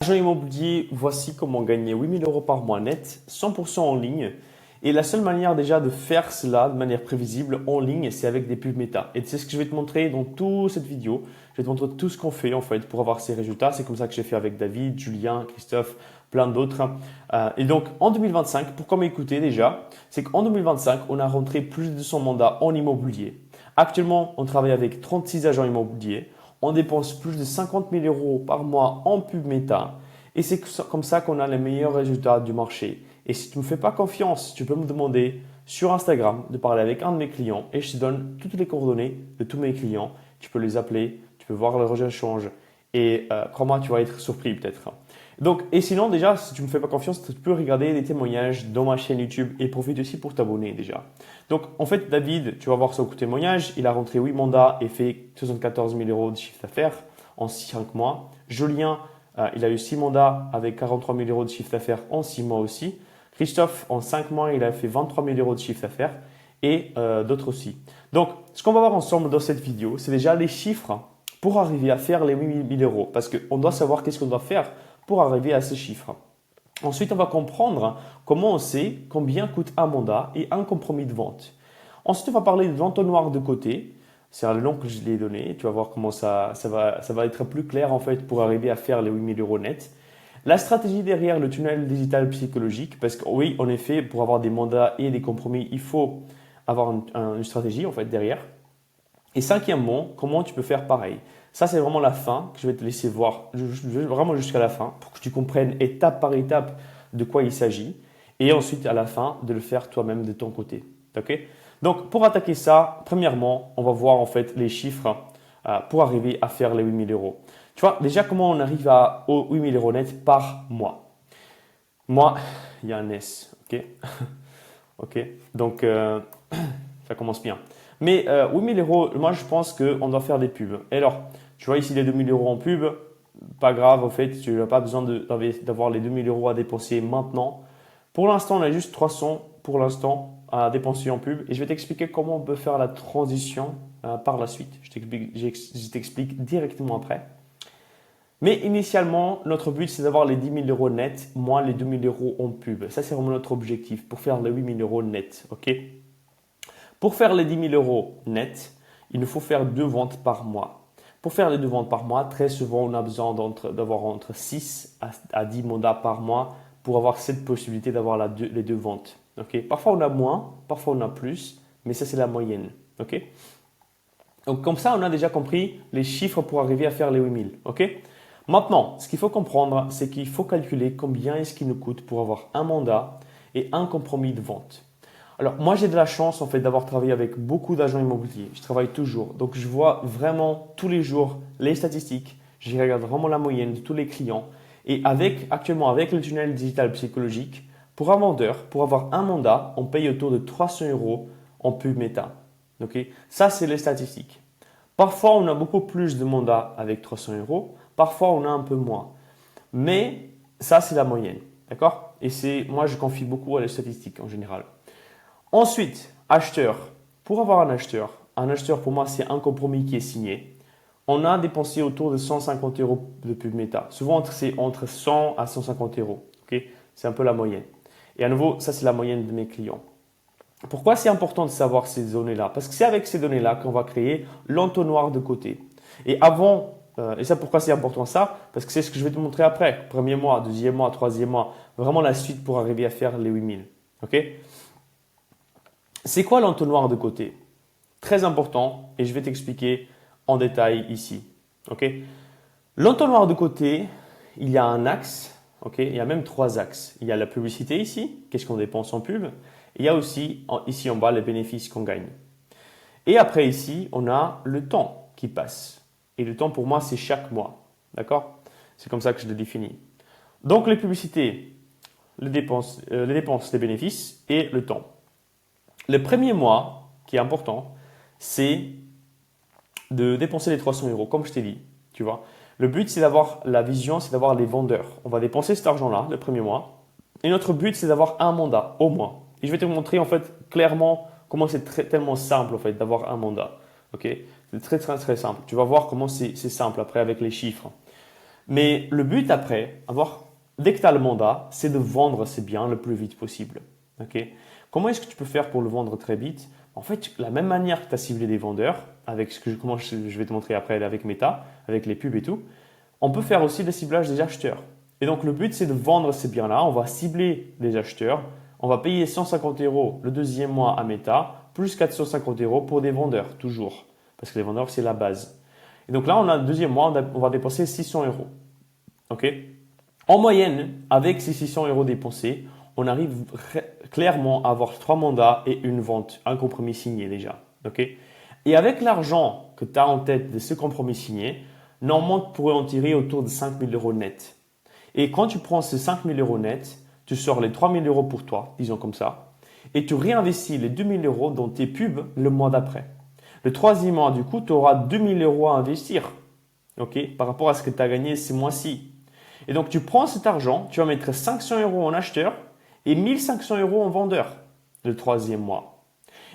Agent immobilier, voici comment gagner 8 000 euros par mois net, 100% en ligne. Et la seule manière déjà de faire cela de manière prévisible en ligne, c'est avec des pubs méta. Et c'est ce que je vais te montrer dans toute cette vidéo. Je vais te montrer tout ce qu'on fait en fait pour avoir ces résultats. C'est comme ça que j'ai fait avec David, Julien, Christophe, plein d'autres. Et donc en 2025, pourquoi m'écouter déjà? C'est qu'en 2025, on a rentré plus de 200 mandats en immobilier. Actuellement, on travaille avec 36 agents immobiliers. On dépense plus de 50 000 euros par mois en pub méta. Et c'est comme ça qu'on a les meilleurs résultats du marché. Et si tu ne me fais pas confiance, tu peux me demander sur Instagram de parler avec un de mes clients et je te donne toutes les coordonnées de tous mes clients. Tu peux les appeler, tu peux voir leur échange et crois-moi, tu vas être surpris peut-être. Donc, et sinon, déjà, si tu ne me fais pas confiance, tu peux regarder des témoignages dans ma chaîne YouTube et profite aussi pour t'abonner déjà. Donc, en fait, David, tu vas voir son témoignage. Il a rentré 8 mandats et fait 74 000 euros de chiffre d'affaires en 5 mois. Julien, il a eu 6 mandats avec 43 000 euros de chiffre d'affaires en 6 mois aussi. Christophe, en 5 mois, il a fait 23 000 euros de chiffre d'affaires et d'autres aussi. Donc, ce qu'on va voir ensemble dans cette vidéo, c'est déjà les chiffres pour arriver à faire les 8 000 euros. Parce qu'on doit savoir qu'est-ce qu'on doit faire pour arriver à ces chiffres. Ensuite, on va comprendre comment on sait combien coûte un mandat et un compromis de vente. Ensuite, on va parler de l'entonnoir de côté. C'est le nom que je l'ai donné. Tu vas voir comment ça va être plus clair en fait pour arriver à faire les 8 000 euros net. La stratégie derrière le tunnel digital psychologique, parce que oui, en effet, pour avoir des mandats et des compromis, il faut avoir une stratégie en fait derrière. Et cinquièmement, comment tu peux faire pareil. Ça, c'est vraiment la fin que je vais te laisser voir vraiment jusqu'à la fin pour que tu comprennes étape par étape de quoi il s'agit. Et ensuite, à la fin, de le faire toi-même de ton côté. Okay? Donc, pour attaquer ça, premièrement, on va voir en fait les chiffres pour arriver à faire les 8 000 euros. Tu vois, déjà, comment on arrive aux 8 000 euros net par mois. Moi, il y a un S. Ok, ok. Donc, ça commence bien. Mais 8 000 euros, moi, je pense qu'on doit faire des pubs. Et alors, tu vois ici les 2 000 euros en pub, pas grave, en fait, tu n'as pas besoin d'avoir les 2 000 euros à dépenser maintenant. Pour l'instant, on a juste 300 pour l'instant à dépenser en pub. Et je vais t'expliquer comment on peut faire la transition par la suite. Je t'explique directement après. Mais initialement, notre but, c'est d'avoir les 10 000 euros net, moins les 2 000 euros en pub. Ça, c'est vraiment notre objectif pour faire les 8 000 euros net. Ok? Pour faire les 10 000 euros net, il nous faut faire 2 ventes par mois. Pour faire les 2 ventes par mois, très souvent, on a besoin d'avoir entre 6 à 10 mandats par mois pour avoir cette possibilité d'avoir les 2 ventes. Okay? Parfois, on a moins, parfois, on a plus, mais ça, c'est la moyenne. Okay? Donc, comme ça, on a déjà compris les chiffres pour arriver à faire les 8 000. Okay? Maintenant, ce qu'il faut comprendre, c'est qu'il faut calculer combien est-ce qu'il nous coûte pour avoir un mandat et un compromis de vente. Alors, moi, j'ai de la chance en fait d'avoir travaillé avec beaucoup d'agents immobiliers. Je travaille toujours. Donc, je vois vraiment tous les jours les statistiques. Je regarde vraiment la moyenne de tous les clients. Et actuellement, avec le tunnel digital psychologique, pour un vendeur, pour avoir un mandat, on paye autour de 300 euros en pub méta. Okay? Ça, c'est les statistiques. Parfois, on a beaucoup plus de mandats avec 300 euros. Parfois, on a un peu moins. Mais ça, c'est la moyenne. D'accord? Et moi, je confie beaucoup à les statistiques en général. Ensuite, acheteur. Pour avoir un acheteur pour moi, c'est un compromis qui est signé. On a dépensé autour de 150 euros de pub méta. Souvent, c'est entre 100 à 150 euros. Okay? C'est un peu la moyenne. Et à nouveau, ça, c'est la moyenne de mes clients. Pourquoi c'est important de savoir ces données-là? Parce que c'est avec ces données-là qu'on va créer l'entonnoir de côté. Et ça, pourquoi c'est important ça? Parce que c'est ce que je vais te montrer après. Premier mois, deuxième mois, troisième mois. Vraiment la suite pour arriver à faire les 8 000. OK? C'est quoi l'entonnoir de côté? Très important et je vais t'expliquer en détail ici. Okay? L'entonnoir de côté, il y a un axe, okay? Il y a même 3 axes. Il y a la publicité ici, qu'est-ce qu'on dépense en pub. Il y a aussi ici en bas les bénéfices qu'on gagne. Et après ici, on a le temps qui passe. Et le temps pour moi, c'est chaque mois. D'accord? C'est comme ça que je le définis. Donc les publicités, les dépenses, les bénéfices et le temps. Le premier mois, qui est important, c'est de dépenser les 300 euros, comme je t'ai dit. Tu vois. Le but, c'est d'avoir la vision, c'est d'avoir les vendeurs. On va dépenser cet argent-là le premier mois. Et notre but, c'est d'avoir un mandat au moins. Et je vais te montrer en fait clairement comment c'est tellement simple en fait d'avoir un mandat. Okay? C'est très simple. Tu vas voir comment c'est simple après avec les chiffres. Mais le but après, dès que tu as le mandat, c'est de vendre ces biens le plus vite possible. Ok. Comment est-ce que tu peux faire pour le vendre très vite? En fait, la même manière que tu as ciblé des vendeurs, comment je vais te montrer après avec Meta, avec les pubs et tout, on peut faire aussi le ciblage des acheteurs. Et donc, le but, c'est de vendre ces biens-là. On va cibler les acheteurs. On va payer 150 euros le deuxième mois à Meta, plus 450 euros pour des vendeurs, toujours. Parce que les vendeurs, c'est la base. Et donc là, le deuxième mois, on va dépenser 600 euros. OK? En moyenne, avec ces 600 euros dépensés, on arrive clairement à avoir 3 mandats et une vente, un compromis signé déjà. OK? Et avec l'argent que tu as en tête de ce compromis signé, normalement, tu pourrais en tirer autour de 5 000 euros net. Et quand tu prends ces 5 000 euros net, tu sors les 3 000 euros pour toi, disons comme ça, et tu réinvestis les 2 000 euros dans tes pubs le mois d'après. Le troisième mois, du coup, tu auras 2 000 euros à investir, ok, par rapport à ce que tu as gagné ces mois-ci. Et donc, tu prends cet argent, tu vas mettre 500 euros en acheteur et 1500 euros en vendeur le troisième mois.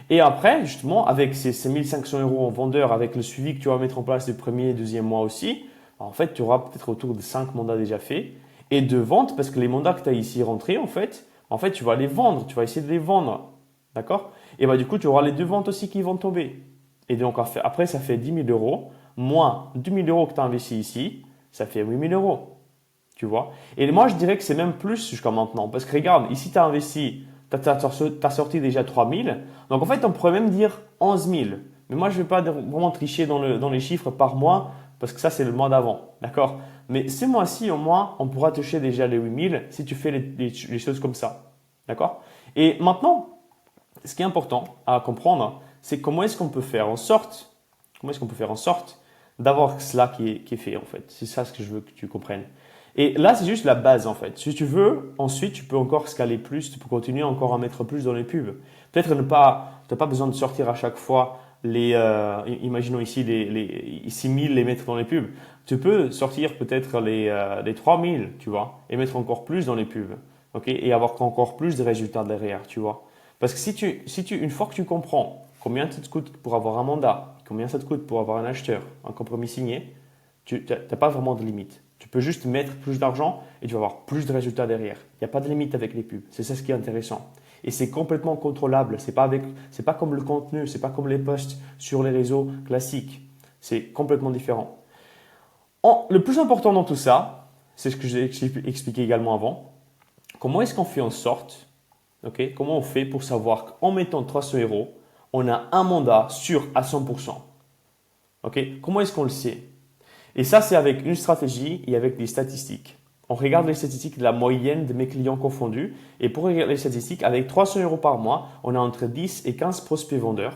Et après, justement, avec ces 1500 euros en vendeur, avec le suivi que tu vas mettre en place le premier et deuxième mois aussi, en fait, tu auras peut-être autour de 5 mandats déjà faits. Et de vente, parce que les mandats que tu as ici rentrés, en fait, tu vas les vendre, tu vas essayer de les vendre. D'accord? Et bah, du coup, tu auras les deux ventes aussi qui vont tomber. Et donc, après, ça fait 10 000 euros, moins 2 000 euros que tu as investi ici, ça fait 8 000 euros. Tu vois? Et moi, je dirais que c'est même plus jusqu'à maintenant. Parce que regarde, ici, tu as investi, tu as sorti déjà 3 000. Donc, en fait, on pourrait même dire 11 000. Mais moi, je ne vais pas vraiment tricher dans les chiffres par mois, parce que ça, c'est le mois d'avant. D'accord? Mais ce mois-ci, au moins, on pourra toucher déjà les 8 000 si tu fais les choses comme ça. D'accord? Et maintenant, ce qui est important à comprendre, c'est comment est-ce qu'on peut faire en sorte d'avoir cela qui est fait, en fait. C'est ça ce que je veux que tu comprennes. Et là, c'est juste la base, en fait. Si tu veux, ensuite, tu peux encore scaler plus, tu peux continuer encore à mettre plus dans les pubs. Peut-être tu n'as pas besoin de sortir à chaque fois imaginons ici les 6 000 les mettre dans les pubs. Tu peux sortir peut-être les 3 000, tu vois, et mettre encore plus dans les pubs, ok, et avoir encore plus de résultats derrière, tu vois. Parce que une fois que tu comprends combien ça te coûte pour avoir un mandat, combien ça te coûte pour avoir un acheteur, un compromis signé, tu n'as pas vraiment de limite. Tu peux juste mettre plus d'argent et tu vas avoir plus de résultats derrière. Il n'y a pas de limite avec les pubs. C'est ça ce qui est intéressant. Et c'est complètement contrôlable. C'est pas comme le contenu, c'est pas comme les posts sur les réseaux classiques. C'est complètement différent. Le plus important dans tout ça, c'est ce que j'ai expliqué également avant. Comment est-ce qu'on fait en sorte, ok, comment on fait pour savoir qu'en mettant 300 euros, on a un mandat sûr à 100%. Ok, comment est-ce qu'on le sait? Et ça, c'est avec une stratégie et avec des statistiques. On regarde les statistiques de la moyenne de mes clients confondus. Et pour regarder les statistiques, avec 300 euros par mois, on a entre 10 et 15 prospects vendeurs.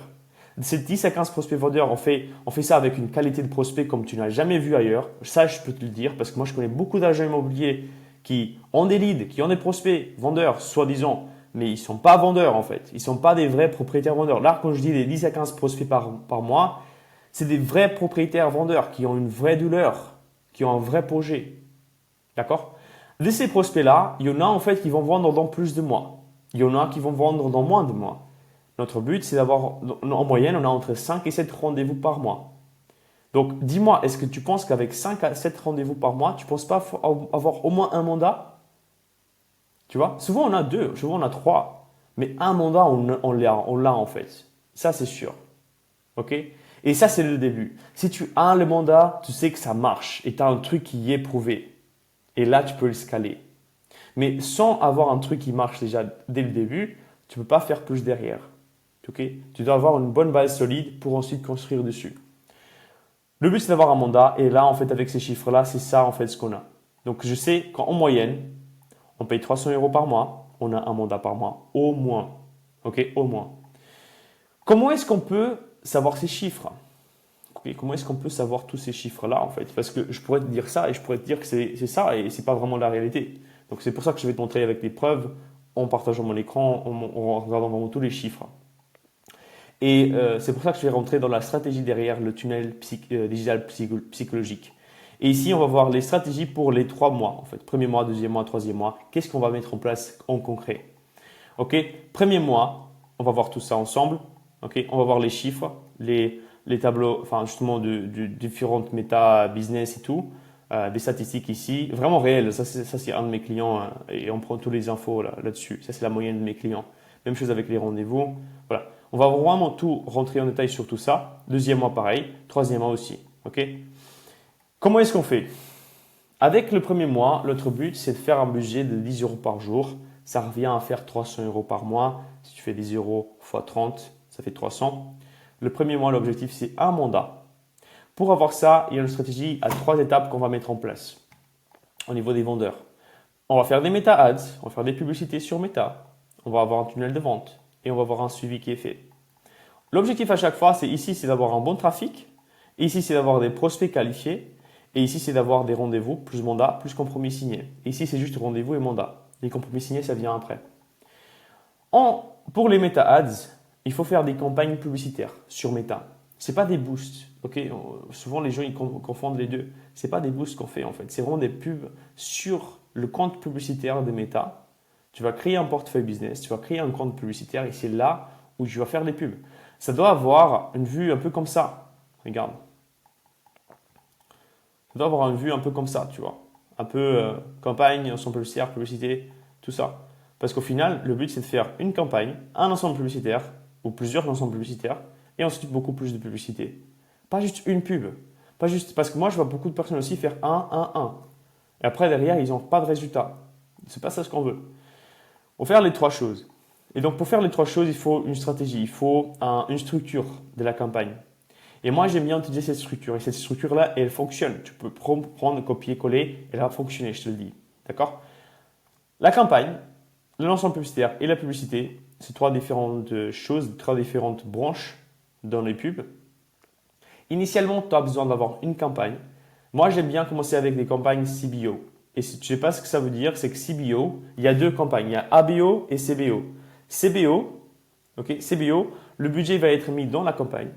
De ces 10 à 15 prospects vendeurs, on fait ça avec une qualité de prospect comme tu n'as jamais vu ailleurs. Ça, je peux te le dire parce que moi, je connais beaucoup d'agents immobiliers qui ont des leads, qui ont des prospects vendeurs, soi-disant, mais ils ne sont pas vendeurs en fait. Ils ne sont pas des vrais propriétaires vendeurs. Là, quand je dis des 10 à 15 prospects par mois, c'est des vrais propriétaires vendeurs qui ont une vraie douleur, qui ont un vrai projet. D'accord? De ces prospects-là, il y en a en fait qui vont vendre dans plus de mois. Il y en a qui vont vendre dans moins de mois. Notre but, c'est d'avoir, en moyenne, on a entre 5 et 7 rendez-vous par mois. Donc, dis-moi, est-ce que tu penses qu'avec 5 à 7 rendez-vous par mois, tu ne penses pas avoir au moins un mandat? Tu vois? Souvent, on a 2, souvent, on a 3. Mais un mandat, on l'a en fait. Ça, c'est sûr. OK? Et ça, c'est le début. Si tu as le mandat, tu sais que ça marche et tu as un truc qui est prouvé. Et là, tu peux le scaler. Mais sans avoir un truc qui marche déjà dès le début, tu ne peux pas faire plus derrière. Okay? Tu dois avoir une bonne base solide pour ensuite construire dessus. Le but, c'est d'avoir un mandat. Et là, en fait, avec ces chiffres-là, c'est ça, en fait, ce qu'on a. Donc, je sais qu'en moyenne, on paye 300 euros par mois. On a un mandat par mois. Au moins. OK? Au moins. Comment est-ce qu'on peut savoir ces chiffres? Okay? Comment est-ce qu'on peut savoir tous ces chiffres-là, en fait? Parce que je pourrais te dire ça et je pourrais te dire que c'est ça et ce n'est pas vraiment la réalité. Donc, c'est pour ça que je vais te montrer avec des preuves, en partageant mon écran, en regardant vraiment tous les chiffres. Et c'est pour ça que je vais rentrer dans la stratégie derrière le tunnel digital psychologique. Et ici, on va voir les stratégies pour les 3 mois, en fait. Premier mois, deuxième mois, troisième mois. Qu'est-ce qu'on va mettre en place en concret? OK? Premier mois, on va voir tout ça ensemble. OK? On va voir les chiffres, les tableaux, enfin justement de différentes méta business et tout. des statistiques ici, vraiment réelles. Ça, c'est un de mes clients et on prend tous les infos là-dessus. Ça, c'est la moyenne de mes clients. Même chose avec les rendez-vous. Voilà. On va vraiment tout rentrer en détail sur tout ça. Deuxième mois, pareil. Troisième mois aussi. OK? Comment est-ce qu'on fait? Avec le premier mois, notre but, c'est de faire un budget de 10 euros par jour. Ça revient à faire 300 euros par mois. Si tu fais 10 euros x 30, ça fait 300. Le premier mois, l'objectif, c'est un mandat. Pour avoir ça, il y a une stratégie à 3 étapes qu'on va mettre en place au niveau des vendeurs. On va faire des Meta Ads, on va faire des publicités sur Meta, on va avoir un tunnel de vente et on va avoir un suivi qui est fait. L'objectif à chaque fois, c'est ici, c'est d'avoir un bon trafic. Ici, c'est d'avoir des prospects qualifiés. Et ici, c'est d'avoir des rendez-vous, plus mandat, plus compromis signé. Et ici, c'est juste rendez-vous et mandat. Les compromis signés, ça vient après. Pour les Meta Ads, il faut faire des campagnes publicitaires sur Meta. Ce n'est pas des boosts. Okay? Souvent, les gens ils confondent les deux. Ce n'est pas des boosts qu'on fait en fait. C'est vraiment des pubs sur le compte publicitaire de Meta. Tu vas créer un portefeuille business, tu vas créer un compte publicitaire et c'est là où tu vas faire les pubs. Ça doit avoir une vue un peu comme ça. Regarde. Ça doit avoir une vue un peu comme ça, tu vois. Un peu campagne, ensemble publicitaire, publicité, tout ça. Parce qu'au final, le but, c'est de faire une campagne, un ensemble publicitaire ou plusieurs ensembles publicitaires et ensuite beaucoup plus de publicité. Pas juste une pub. Pas juste, parce que moi, je vois beaucoup de personnes aussi faire un. Et après, derrière, ils n'ont pas de résultat. C'est pas ça ce qu'on veut. On va faire les trois choses. Et donc, pour faire les trois choses, il faut une stratégie, il faut une structure de la campagne. Et moi, j'aime bien utiliser cette structure. Et cette structure-là, elle fonctionne. Tu peux prendre, copier, coller, elle va fonctionner, je te le dis. D'accord? La campagne, l'ensemble publicitaire et la publicité, c'est trois différentes choses, trois différentes branches dans les pubs. Initialement, tu as besoin d'avoir une campagne. Moi, j'aime bien commencer avec des campagnes CBO. Et si tu ne sais pas ce que ça veut dire, c'est que CBO, il y a deux campagnes. Il y a ABO et CBO. CBO, le budget va être mis dans la campagne.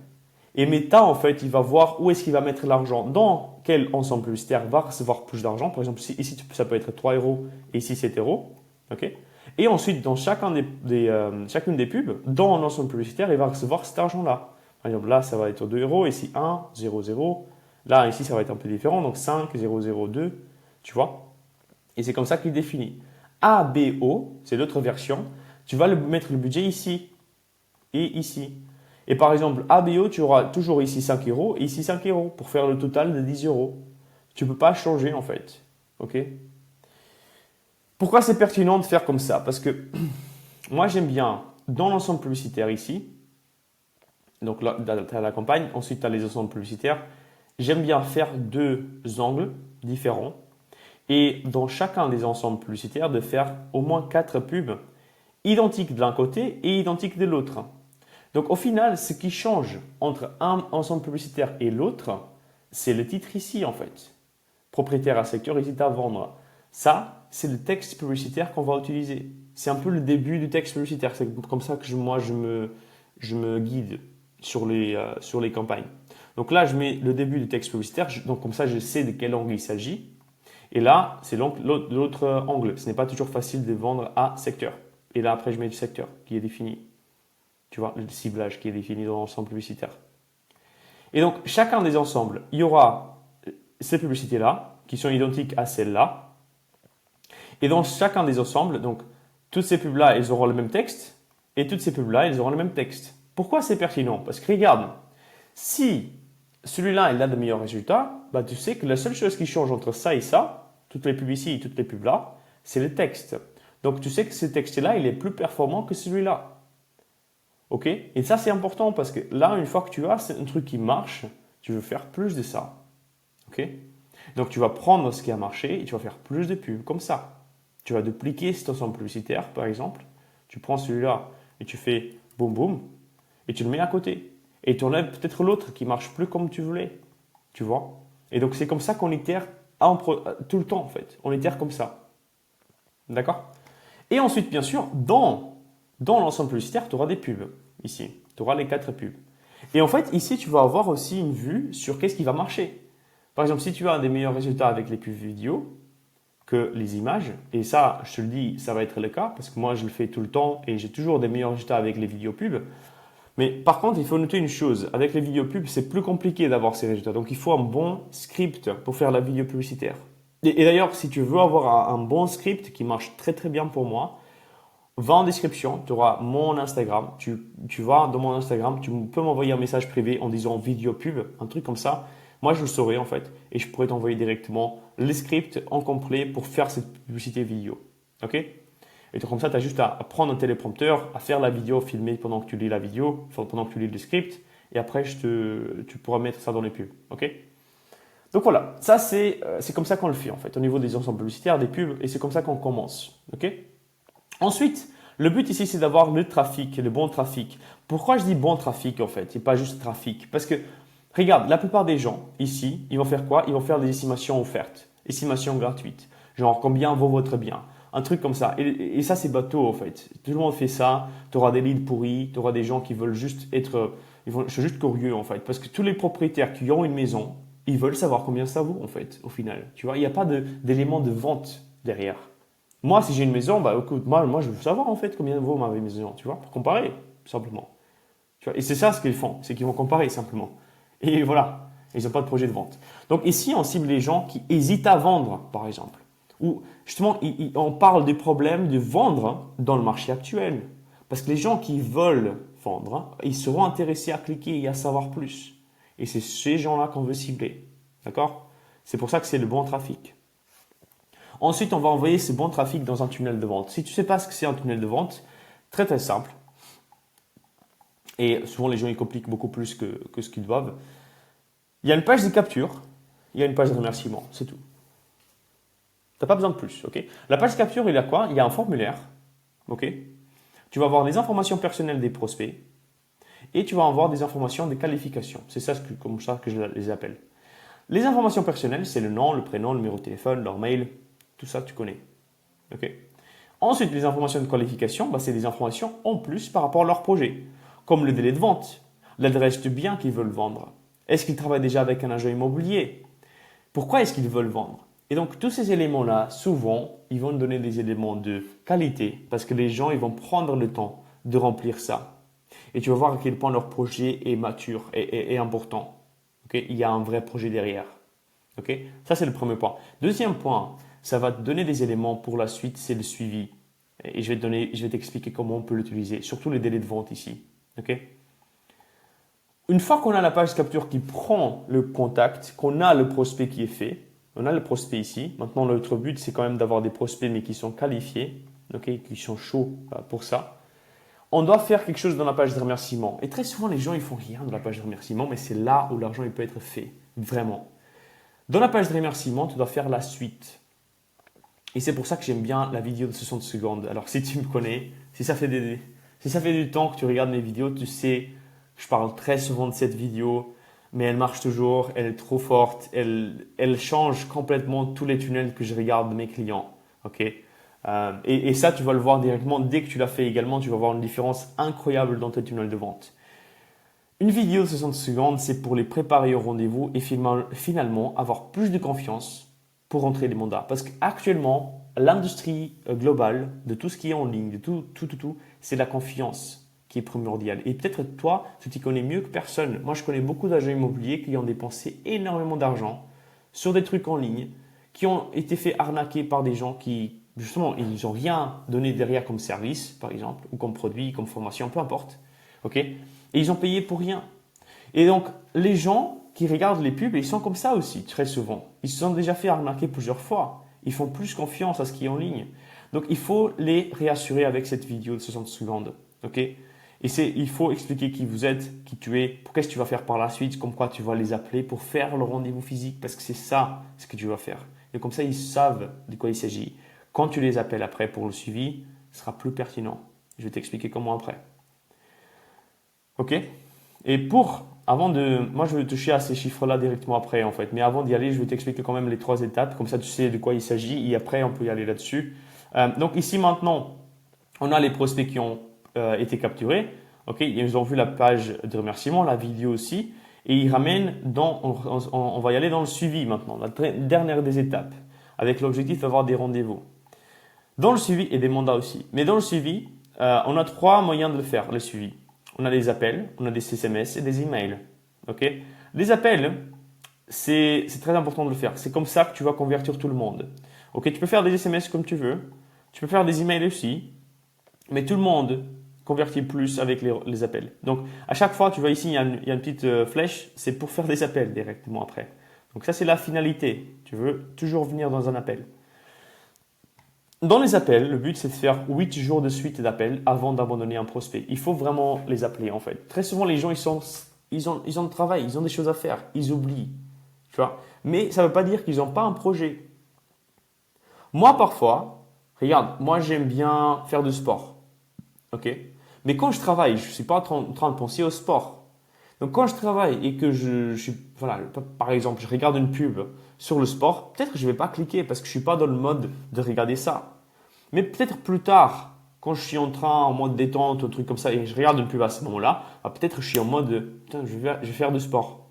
Et Meta, en fait, il va voir où est-ce qu'il va mettre l'argent, dans quel ensemble publicitaire va recevoir plus d'argent. Par exemple, ici, ça peut être 3 euros et ici 7 euros. Okay? Et ensuite, dans chacune des pubs, dans un ensemble publicitaire, il va recevoir cet argent-là. Par exemple, là, ça va être 2 euros, ici 1, 0, 0. Là, ici, ça va être un peu différent, donc 5, 0, 0, 2, tu vois. Et c'est comme ça qu'il définit. ABO, c'est l'autre version. Tu vas mettre le budget ici et ici. Et par exemple, ABO, tu auras toujours ici 5 euros et ici 5 euros pour faire le total de 10 euros. Tu ne peux pas changer en fait. Ok? Pourquoi c'est pertinent de faire comme ça? Parce que moi, j'aime bien dans l'ensemble publicitaire ici. Donc là, tu as la campagne, ensuite tu as les ensembles publicitaires. J'aime bien faire deux angles différents et dans chacun des ensembles publicitaires de faire au moins 4 pubs identiques de l'un côté et identiques de l'autre. Donc au final, ce qui change entre un ensemble publicitaire et l'autre, c'est le titre ici en fait. Propriétaire à secteur, hésite à vendre. Ça, c'est le texte publicitaire qu'on va utiliser. C'est un peu le début du texte publicitaire. C'est comme ça que je me guide sur les campagnes. Donc là, je mets le début du texte publicitaire. Donc comme ça, je sais de quel angle il s'agit. Et là, c'est l'autre angle. Ce n'est pas toujours facile de vendre à secteur. Et là, après, je mets du secteur qui est défini. Tu vois, le ciblage qui est défini dans l'ensemble publicitaire. Et donc, chacun des ensembles, il y aura ces publicités-là qui sont identiques à celles-là. Et dans chacun des ensembles, donc, toutes ces pubs-là, elles auront le même texte. Et toutes ces pubs-là, elles auront le même texte. Pourquoi c'est pertinent? Parce que regarde, si celui-là, il a de meilleurs résultats, bah, tu sais que la seule chose qui change entre ça et ça, toutes les pubs ici et toutes les pubs là, c'est le texte. Donc, tu sais que ce texte-là, il est plus performant que celui-là. Ok? Et ça, c'est important parce que là, une fois que tu as un truc qui marche, tu veux faire plus de ça. Ok? Donc, tu vas prendre ce qui a marché et tu vas faire plus de pubs comme ça. Tu vas dupliquer cet ensemble publicitaire, par exemple. Tu prends celui-là et tu fais boum boum et tu le mets à côté. Et tu enlèves peut-être l'autre qui marche plus comme tu voulais. Tu vois? Et donc, c'est comme ça qu'on itère tout le temps, en fait. On itère comme ça. D'accord? Et ensuite, bien sûr, dans l'ensemble publicitaire, tu auras des pubs. Ici, tu auras les 4 pubs. Et en fait, ici, tu vas avoir aussi une vue sur qu'est-ce qui va marcher. Par exemple, si tu as des meilleurs résultats avec les pubs vidéo que les images, et ça, je te le dis, ça va être le cas, parce que moi, je le fais tout le temps et j'ai toujours des meilleurs résultats avec les vidéos pubs. Mais par contre, il faut noter une chose. Avec les vidéos pubs, c'est plus compliqué d'avoir ces résultats. Donc, il faut un bon script pour faire la vidéo publicitaire. Et d'ailleurs, si tu veux avoir un bon script qui marche très très bien pour moi, va en description, tu auras mon Instagram. Tu vas dans mon Instagram, tu peux m'envoyer un message privé en disant vidéo pub, un truc comme ça. Moi, je le saurai en fait et je pourrais t'envoyer directement les scripts en complet pour faire cette publicité vidéo. OK? Et donc, comme ça, tu as juste à prendre un téléprompteur, à faire la vidéo, filmer pendant que tu lis la vidéo, enfin, pendant que tu lis le script. Et après, tu pourras mettre ça dans les pubs. OK? Donc voilà, ça c'est comme ça qu'on le fait en fait, au niveau des ensembles publicitaires, des pubs, et c'est comme ça qu'on commence. OK? Ensuite, le but ici, c'est d'avoir le trafic, le bon trafic. Pourquoi je dis bon trafic en fait, et pas juste trafic? Parce que, regarde, la plupart des gens ici, ils vont faire quoi? Ils vont faire des estimations offertes, estimations gratuites. Genre, combien vaut votre bien? Un truc comme ça. Et ça, c'est bateau en fait. Tout le monde fait ça. Tu auras des leads pourris, tu auras des gens qui veulent juste ils sont juste curieux en fait. Parce que tous les propriétaires qui ont une maison, ils veulent savoir combien ça vaut en fait, au final. Tu vois, il n'y a pas d'élément de vente derrière. Moi, si j'ai une maison, bah écoute, moi je veux savoir en fait combien vaut ma maison, tu vois, pour comparer, simplement. Tu vois, et c'est ça ce qu'ils font, c'est qu'ils vont comparer simplement. Et voilà, ils n'ont pas de projet de vente. Donc ici, on cible les gens qui hésitent à vendre, par exemple. Ou justement, on parle des problèmes de vendre dans le marché actuel. Parce que les gens qui veulent vendre, ils seront intéressés à cliquer et à savoir plus. Et c'est ces gens-là qu'on veut cibler. D'accord? C'est pour ça que c'est le bon trafic. Ensuite, on va envoyer ce bon trafic dans un tunnel de vente. Si tu ne sais pas ce que c'est un tunnel de vente, très très simple. Et souvent, les gens ils compliquent beaucoup plus que ce qu'ils doivent. Il y a une page de capture, il y a une page de remerciement, c'est tout. Tu n'as pas besoin de plus. Ok. La page de capture, il y a quoi? Il y a un formulaire. Ok. Tu vas avoir des informations personnelles des prospects et tu vas avoir des informations des qualifications. C'est ça, comme ça que je les appelle. Les informations personnelles, c'est le nom, le prénom, le numéro de téléphone, leur mail, tout ça tu connais. Ok. Ensuite, les informations de qualification, bah, c'est des informations en plus par rapport à leur projet, comme le délai de vente, l'adresse du bien qu'ils veulent vendre. Est-ce qu'ils travaillent déjà avec un agent immobilier? Pourquoi est-ce qu'ils veulent vendre? Et donc, tous ces éléments-là, souvent, ils vont donner des éléments de qualité parce que les gens, ils vont prendre le temps de remplir ça. Et tu vas voir à quel point leur projet est mature et important. Okay? Il y a un vrai projet derrière. Okay? Ça, c'est le premier point. Deuxième point, ça va te donner des éléments pour la suite, c'est le suivi. Et je vais t'expliquer comment on peut l'utiliser, surtout les délais de vente ici. Okay? Une fois qu'on a la page capture qui prend le contact, qu'on a le prospect qui est fait, on a le prospect ici. Maintenant, notre but, c'est quand même d'avoir des prospects, mais qui sont qualifiés, okay, qui sont chauds pour ça. On doit faire quelque chose dans la page de remerciement. Et très souvent, les gens, ils font rien dans la page de remerciement, mais c'est là où l'argent il peut être fait, vraiment. Dans la page de remerciement, tu dois faire la suite. Et c'est pour ça que j'aime bien la vidéo de 60 secondes. Alors, si tu me connais, si ça fait du temps que tu regardes mes vidéos, tu sais, je parle très souvent de cette vidéo, mais elle marche toujours, elle est trop forte, elle change complètement tous les tunnels que je regarde de mes clients. Okay? Et ça, tu vas le voir directement dès que tu l'as fait également, tu vas voir une différence incroyable dans tes tunnels de vente. Une vidéo de 60 secondes, c'est pour les préparer au rendez-vous et finalement avoir plus de confiance pour rentrer des mandats. Parce qu'actuellement, l'industrie globale de tout ce qui est en ligne, de tout, c'est la confiance qui est primordiale. Et peut-être toi, tu t'y connais mieux que personne. Moi, je connais beaucoup d'agents immobiliers qui ont dépensé énormément d'argent sur des trucs en ligne, qui ont été fait arnaquer par des gens qui, justement, ils n'ont rien donné derrière comme service, par exemple, ou comme produit, comme formation, peu importe. Okay? Et ils ont payé pour rien. Et donc, les gens qui regardent les pubs, ils sont comme ça aussi, très souvent. Ils se sont déjà fait arnaquer plusieurs fois. Ils font plus confiance à ce qui est en ligne. Donc, il faut les réassurer avec cette vidéo de 60 secondes. Okay? Et il faut expliquer qui vous êtes, qui tu es, qu'est-ce que tu vas faire par la suite, comme quoi tu vas les appeler pour faire le rendez-vous physique, parce que c'est ça ce que tu vas faire. Et comme ça, ils savent de quoi il s'agit. Quand tu les appelles après pour le suivi, ce sera plus pertinent. Je vais t'expliquer comment après. Ok? Et moi je vais toucher à ces chiffres-là directement après en fait, mais avant d'y aller, je vais t'expliquer quand même les 3 étapes, comme ça tu sais de quoi il s'agit et après on peut y aller là-dessus. Donc ici maintenant, on a les prospects qui ont été capturés, ok? Ils ont vu la page de remerciement, la vidéo aussi, et ils ramènent on va y aller dans le suivi maintenant, la dernière des étapes, avec l'objectif d'avoir des rendez-vous. Dans le suivi et des mandats aussi, mais dans le suivi, on a 3 moyens de le faire, le suivi. on a des appels, on a des SMS et des emails. Ok? Les appels, c'est très important de le faire. C'est comme ça que tu vas convertir tout le monde. Ok? Tu peux faire des SMS comme tu veux. Tu peux faire des emails aussi. Mais tout le monde convertit plus avec les appels. Donc, à chaque fois, tu vois ici, il y a une petite flèche. C'est pour faire des appels directement après. Donc, ça, c'est la finalité. Tu veux toujours venir dans un appel. Dans les appels, le but c'est de faire 8 jours de suite d'appels avant d'abandonner un prospect. Il faut vraiment les appeler en fait. Très souvent les gens ils ont le travail, ils ont des choses à faire, ils oublient. Tu vois. Mais ça ne veut pas dire qu'ils n'ont pas un projet. Moi parfois, regarde, moi j'aime bien faire du sport. Ok. Mais quand je travaille, je ne suis pas en train de penser au sport. Donc quand je travaille et que je suis, voilà, par exemple, je regarde une pub sur le sport, peut-être que je ne vais pas cliquer parce que je ne suis pas dans le mode de regarder ça. Mais peut-être plus tard, quand je suis en mode détente, un truc comme ça, et je regarde une pub à ce moment-là, bah, peut-être je suis en mode, putain, je vais faire du sport.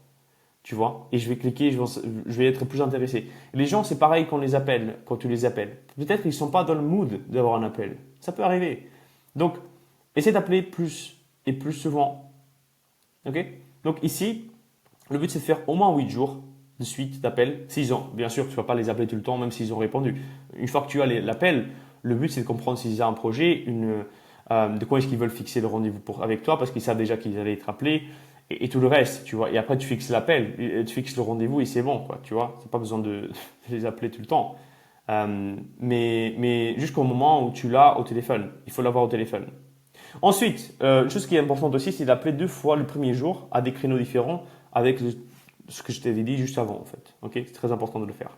Tu vois, et je vais cliquer, je vais être plus intéressé. Et les gens, c'est pareil quand on les appelle, quand tu les appelles. Peut-être qu'ils ne sont pas dans le mood d'avoir un appel. Ça peut arriver. Donc, essaie d'appeler plus et plus souvent. Ok? Donc ici, le but c'est de faire au moins 8 jours de suite d'appels. S'ils ont, bien sûr, tu ne vas pas les appeler tout le temps, même s'ils ont répondu. Une fois que tu as l'appel, le but c'est de comprendre s'ils ont un projet, de quoi est-ce qu'ils veulent fixer le rendez-vous avec toi, parce qu'ils savent déjà qu'ils allaient être appelés, et tout le reste, tu vois. Et après, tu fixes l'appel, tu fixes le rendez-vous et c'est bon, quoi, tu vois. C'est pas besoin de les appeler tout le temps. Mais jusqu'au moment où tu l'as au téléphone, il faut l'avoir au téléphone. Ensuite, une chose qui est importante aussi, c'est d'appeler 2 fois le premier jour à des créneaux différents avec ce que je t'avais dit juste avant, en fait. Ok, c'est très important de le faire.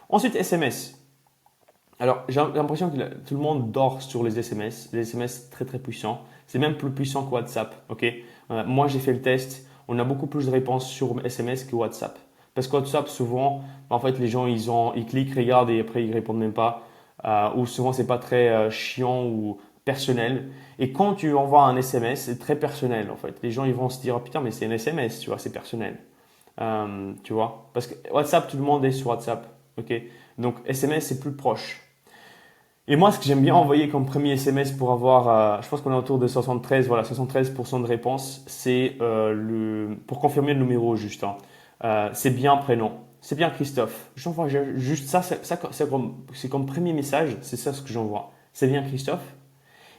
Ensuite, SMS. Alors, j'ai l'impression que tout le monde dort sur les SMS. Les SMS très très puissants. C'est même plus puissant que WhatsApp. Ok. Moi, j'ai fait le test. On a beaucoup plus de réponses sur SMS que WhatsApp. Parce que WhatsApp, souvent, en fait, les gens ils cliquent, regardent et après ils répondent même pas. Ou souvent, c'est pas très chiant ou personnel. Et quand tu envoies un SMS, c'est très personnel en fait. Les gens ils vont se dire oh, putain mais c'est un SMS, tu vois, c'est personnel. Tu vois, parce que WhatsApp, tout le monde est sur WhatsApp. Ok. Donc SMS c'est plus proche. Et moi, ce que j'aime bien envoyer comme premier SMS pour avoir, je pense qu'on est autour de 73, voilà, 73% de réponse, c'est pour confirmer le numéro juste. Hein. C'est bien prénom, c'est bien Christophe. J'envoie juste ça, c'est comme premier message, c'est ça ce que j'envoie. C'est bien Christophe.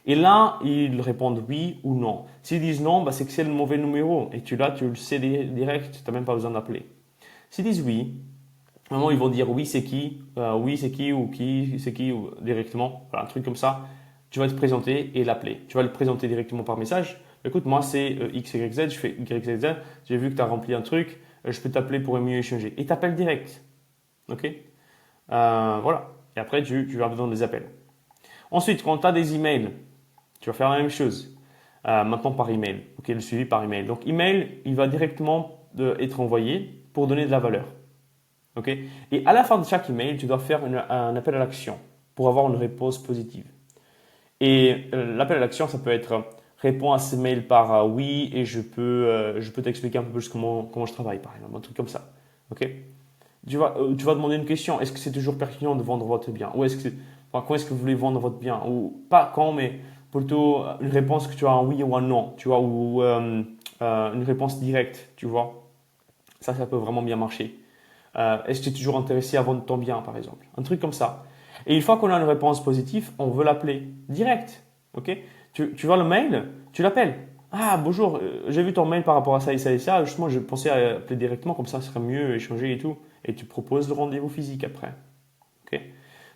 Et là, ils répondent oui ou non. S'ils disent non, bah, c'est que c'est le mauvais numéro. Et tu le sais direct, tu n'as même pas besoin d'appeler. S'ils disent oui, à un moment, ils vont dire oui, c'est qui, ou qui, c'est qui, ou directement, voilà, un truc comme ça. Tu vas te présenter et l'appeler. Tu vas le présenter directement par message. Écoute, moi, c'est XYZ, je fais YZZ, j'ai vu que tu as rempli un truc, je peux t'appeler pour mieux échanger. Et t'appelles direct. Ok. Voilà. Et après, tu vas besoin des appels. Ensuite, quand tu as des emails, tu vas faire la même chose. Maintenant par email. Ok, le suivi par email. Donc, email, il va directement être envoyé pour donner de la valeur. Ok. Et à la fin de chaque email, tu dois faire un appel à l'action pour avoir une réponse positive. Et l'appel à l'action, ça peut être réponds à ce mail par oui et je peux t'expliquer un peu plus comment je travaille, par exemple, un truc comme ça. Ok. Tu vas demander une question. Est-ce que c'est toujours pertinent de vendre votre bien? Ou quand est-ce que vous voulez vendre votre bien? Ou pas quand, mais plutôt une réponse que tu as un oui ou un non, tu vois, ou une réponse directe, tu vois. Ça peut vraiment bien marcher. Est-ce que tu es toujours intéressé à vendre ton bien, par exemple? Un truc comme ça. Et une fois qu'on a une réponse positive, on veut l'appeler direct. Ok. Tu vois le mail, tu l'appelles. Ah, bonjour, j'ai vu ton mail par rapport à ça et ça et ça. Justement, je pensais à appeler directement, comme ça, ce serait mieux échanger et tout. Et tu proposes le rendez-vous physique après. Ok.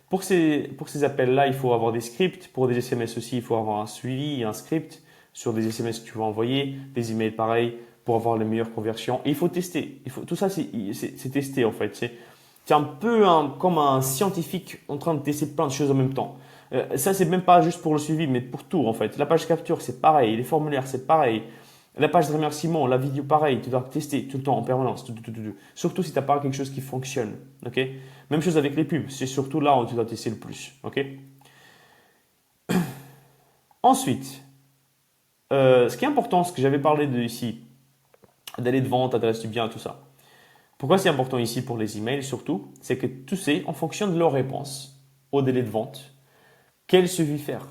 Pour ces appels-là, il faut avoir des scripts. Pour des SMS aussi, il faut avoir un suivi, un script sur des SMS que tu vas envoyer, des emails pareils pour avoir les meilleures conversions. Et il faut tester. Tout ça, c'est tester en fait. C'est un peu comme un scientifique en train de tester plein de choses en même temps. Ça, c'est même pas juste pour le suivi, mais pour tout en fait. La page capture, c'est pareil. Les formulaires, c'est pareil. La page de remerciement, la vidéo, pareil. Tu dois tester tout le temps en permanence. Surtout si tu n'as pas quelque chose qui fonctionne. Ok. Même chose avec les pubs. C'est surtout là où tu dois tester le plus. Ok. Ensuite, ce qui est important, ce que j'avais parlé de ici, d'aller de vente, adresse du bien, tout ça. Pourquoi c'est important ici pour les emails surtout, c'est que tu sais, en fonction de leur réponse au délai de vente, quel suivi faire.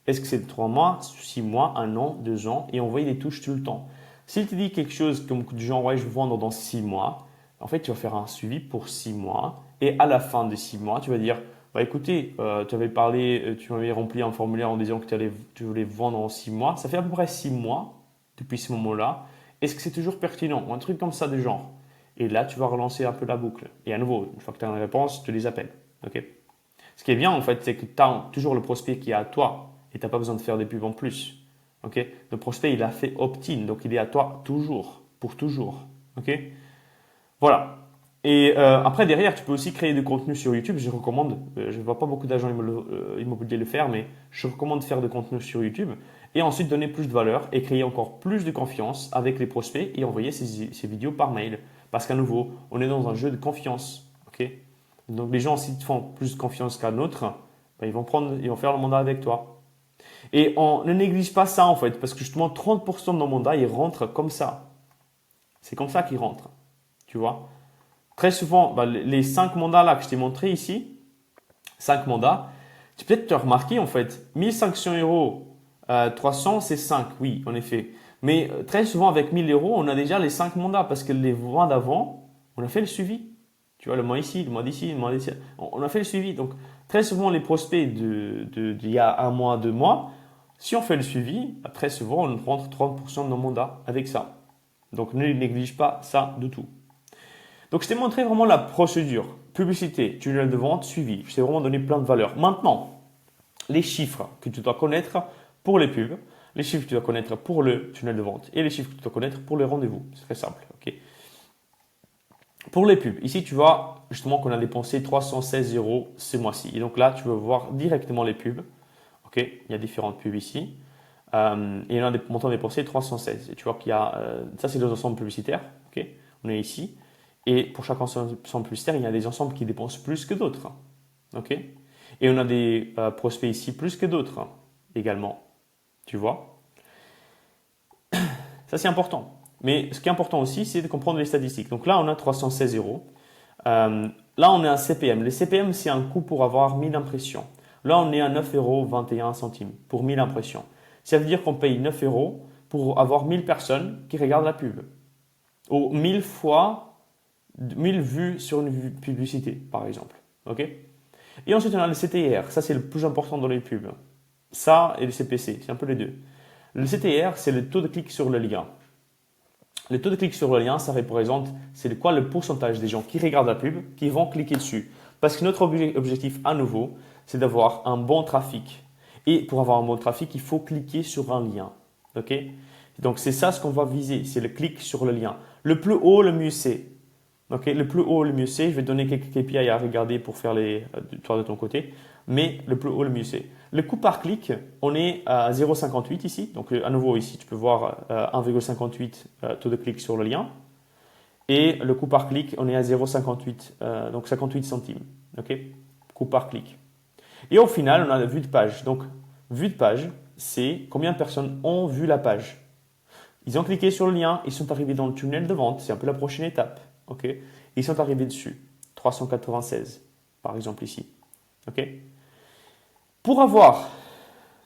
Est-ce que c'est 3 mois, 6 mois, 1 an, 2 ans et envoyer des touches tout le temps. S'il te dit quelque chose comme du genre, ouais, je vais vendre dans 6 mois, en fait, tu vas faire un suivi pour 6 mois et à la fin de 6 mois, tu vas dire, bah écoutez, tu avais parlé, tu m'avais rempli un formulaire en disant que tu voulais vendre en 6 mois. Ça fait à peu près 6 mois depuis ce moment-là. Est-ce que c'est toujours pertinent ou un truc comme ça de genre? Et là, tu vas relancer un peu la boucle. Et à nouveau, une fois que tu as une réponse, tu les appelles. Ok. Ce qui est bien, en fait, c'est que tu as toujours le prospect qui est à toi et tu n'as pas besoin de faire des pubs en plus. Ok. Le prospect, il a fait opt-in, donc il est à toi toujours, pour toujours. Ok. Voilà. Et après, derrière, tu peux aussi créer du contenu sur YouTube. Je recommande, je ne vois pas beaucoup d'agents immobiliers le faire, mais je recommande de faire du contenu sur YouTube et ensuite donner plus de valeur et créer encore plus de confiance avec les prospects et envoyer ces vidéos par mail. Parce qu'à nouveau, on est dans un jeu de confiance. Ok. Donc les gens, s'ils te font plus confiance qu'à un autre, ben, ils vont faire le mandat avec toi. Et on ne néglige pas ça en fait, parce que justement 30% de nos mandats, ils rentrent comme ça. C'est comme ça qu'ils rentrent. Tu vois. Très souvent, ben, les 5 mandats là que je t'ai montré ici, 5 mandats, tu peux peut-être te remarquer en fait, 1500 euros, 300 c'est 5, oui, en effet. Mais très souvent avec 1000 euros, on a déjà les 5 mandats parce que les mois d'avant, on a fait le suivi. Tu vois, le mois ici, le mois d'ici, le mois d'ici. On a fait le suivi. Donc, très souvent, les prospects d'il y a 1 mois, 2 mois, si on fait le suivi, bah, très souvent, on rentre 30% de nos mandats avec ça. Donc, ne néglige pas ça du tout. Donc, je t'ai montré vraiment la procédure. Publicité, tunnel de vente, suivi. Je t'ai vraiment donné plein de valeurs. Maintenant, les chiffres que tu dois connaître pour les pubs, les chiffres que tu dois connaître pour le tunnel de vente et les chiffres que tu dois connaître pour les rendez-vous. C'est très simple. Ok. Pour les pubs, ici tu vois justement qu'on a dépensé 316 euros ce mois-ci. Et donc là, tu veux voir directement les pubs. Ok, il y a différentes pubs ici. Et on a des montants dépensés 316. Et tu vois qu'il y a, ça c'est les ensembles publicitaires. Ok, on est ici. Et pour chaque ensemble publicitaire, il y a des ensembles qui dépensent plus que d'autres. Ok, et on a des prospects ici plus que d'autres également. Tu vois, ça c'est important. Mais ce qui est important aussi, c'est de comprendre les statistiques. Donc là, on a 316 euros. Là, on est à CPM. Le CPM, c'est un coût pour avoir 1000 impressions. Là, on est à 9,21 euros pour 1000 impressions. Ça veut dire qu'on paye 9 euros pour avoir 1000 personnes qui regardent la pub. Ou 1000 fois, 1000 vues sur une publicité, par exemple. Ok. Et ensuite, on a le CTR. Ça, c'est le plus important dans les pubs. Ça et le CPC, c'est un peu les deux. Le CTR, c'est le taux de clic sur le lien. Le taux de clic sur le lien, ça représente, c'est quoi le pourcentage des gens qui regardent la pub, qui vont cliquer dessus. Parce que notre objectif, à nouveau, c'est d'avoir un bon trafic. Et pour avoir un bon trafic, il faut cliquer sur un lien. Ok. Donc, c'est ça ce qu'on va viser, c'est le clic sur le lien. Le plus haut, le mieux c'est. Ok. Le plus haut, le mieux c'est. Je vais te donner quelques KPI à regarder pour faire toi de ton côté. Mais le plus haut, le mieux c'est. Le coût par clic, on est à 0,58 ici. Donc, à nouveau, ici, tu peux voir 1,58 taux de clic sur le lien. Et le coût par clic, on est à 0,58, donc 58 centimes. Ok, coût par clic. Et au final, on a la vue de page. Donc, vue de page, c'est combien de personnes ont vu la page. Ils ont cliqué sur le lien, ils sont arrivés dans le tunnel de vente. C'est un peu la prochaine étape. Ok, ils sont arrivés dessus. 396, par exemple ici. Ok. Pour avoir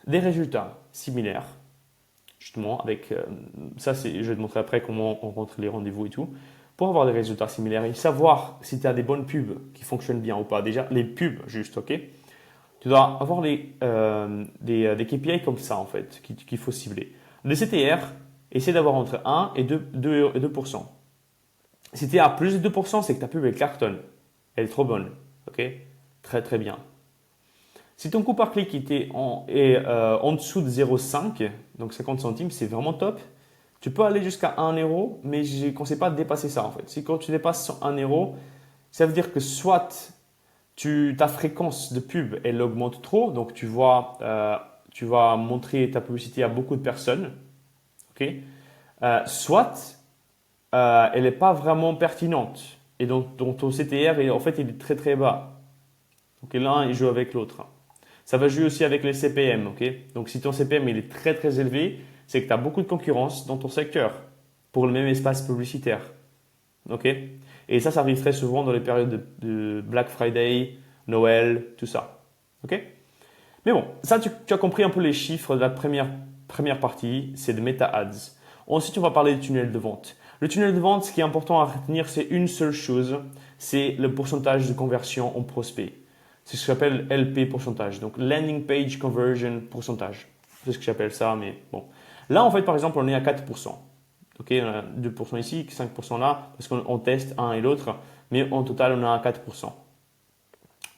des résultats similaires, justement, avec ça, je vais te montrer après comment on rentre les rendez-vous et tout. Pour avoir des résultats similaires et savoir si tu as des bonnes pubs qui fonctionnent bien ou pas, déjà les pubs juste, ok. Tu dois avoir des KPI comme ça en fait, qu'il faut cibler. Le CTR, essaie d'avoir entre 1 et 2%. Si tu es à plus de 2%, c'est que ta pub elle cartonne. Elle est trop bonne. Ok. Très très bien. Si ton coût par clic est en dessous de 0,5, donc 50 centimes, c'est vraiment top. Tu peux aller jusqu'à 1 euro, mais je ne conseille pas de dépasser ça en fait. Si quand tu dépasses 1 euro, ça veut dire que soit ta fréquence de pub elle augmente trop, donc tu vas montrer ta publicité à beaucoup de personnes, ok. Soit elle n'est pas vraiment pertinente et donc ton CTR en fait il est très très bas. Donc l'un il joue avec l'autre. Ça va jouer aussi avec les CPM, ok. Donc si ton CPM il est très très élevé, c'est que tu as beaucoup de concurrence dans ton secteur pour le même espace publicitaire, ok. Et ça arrive très souvent dans les périodes de Black Friday, Noël, tout ça, ok. Mais bon, ça, tu as compris un peu les chiffres de la première partie, c'est de Meta Ads. Ensuite, on va parler du tunnel de vente. Le tunnel de vente, ce qui est important à retenir, c'est une seule chose, c'est le pourcentage de conversion en prospect. C'est ce que j'appelle LP pourcentage, donc Landing Page Conversion pourcentage. C'est ce que j'appelle ça, mais bon. Là, en fait, par exemple, on est à 4%. Ok, on a 2% ici, 5% là, parce qu'on teste un et l'autre, mais en total, on a 4%.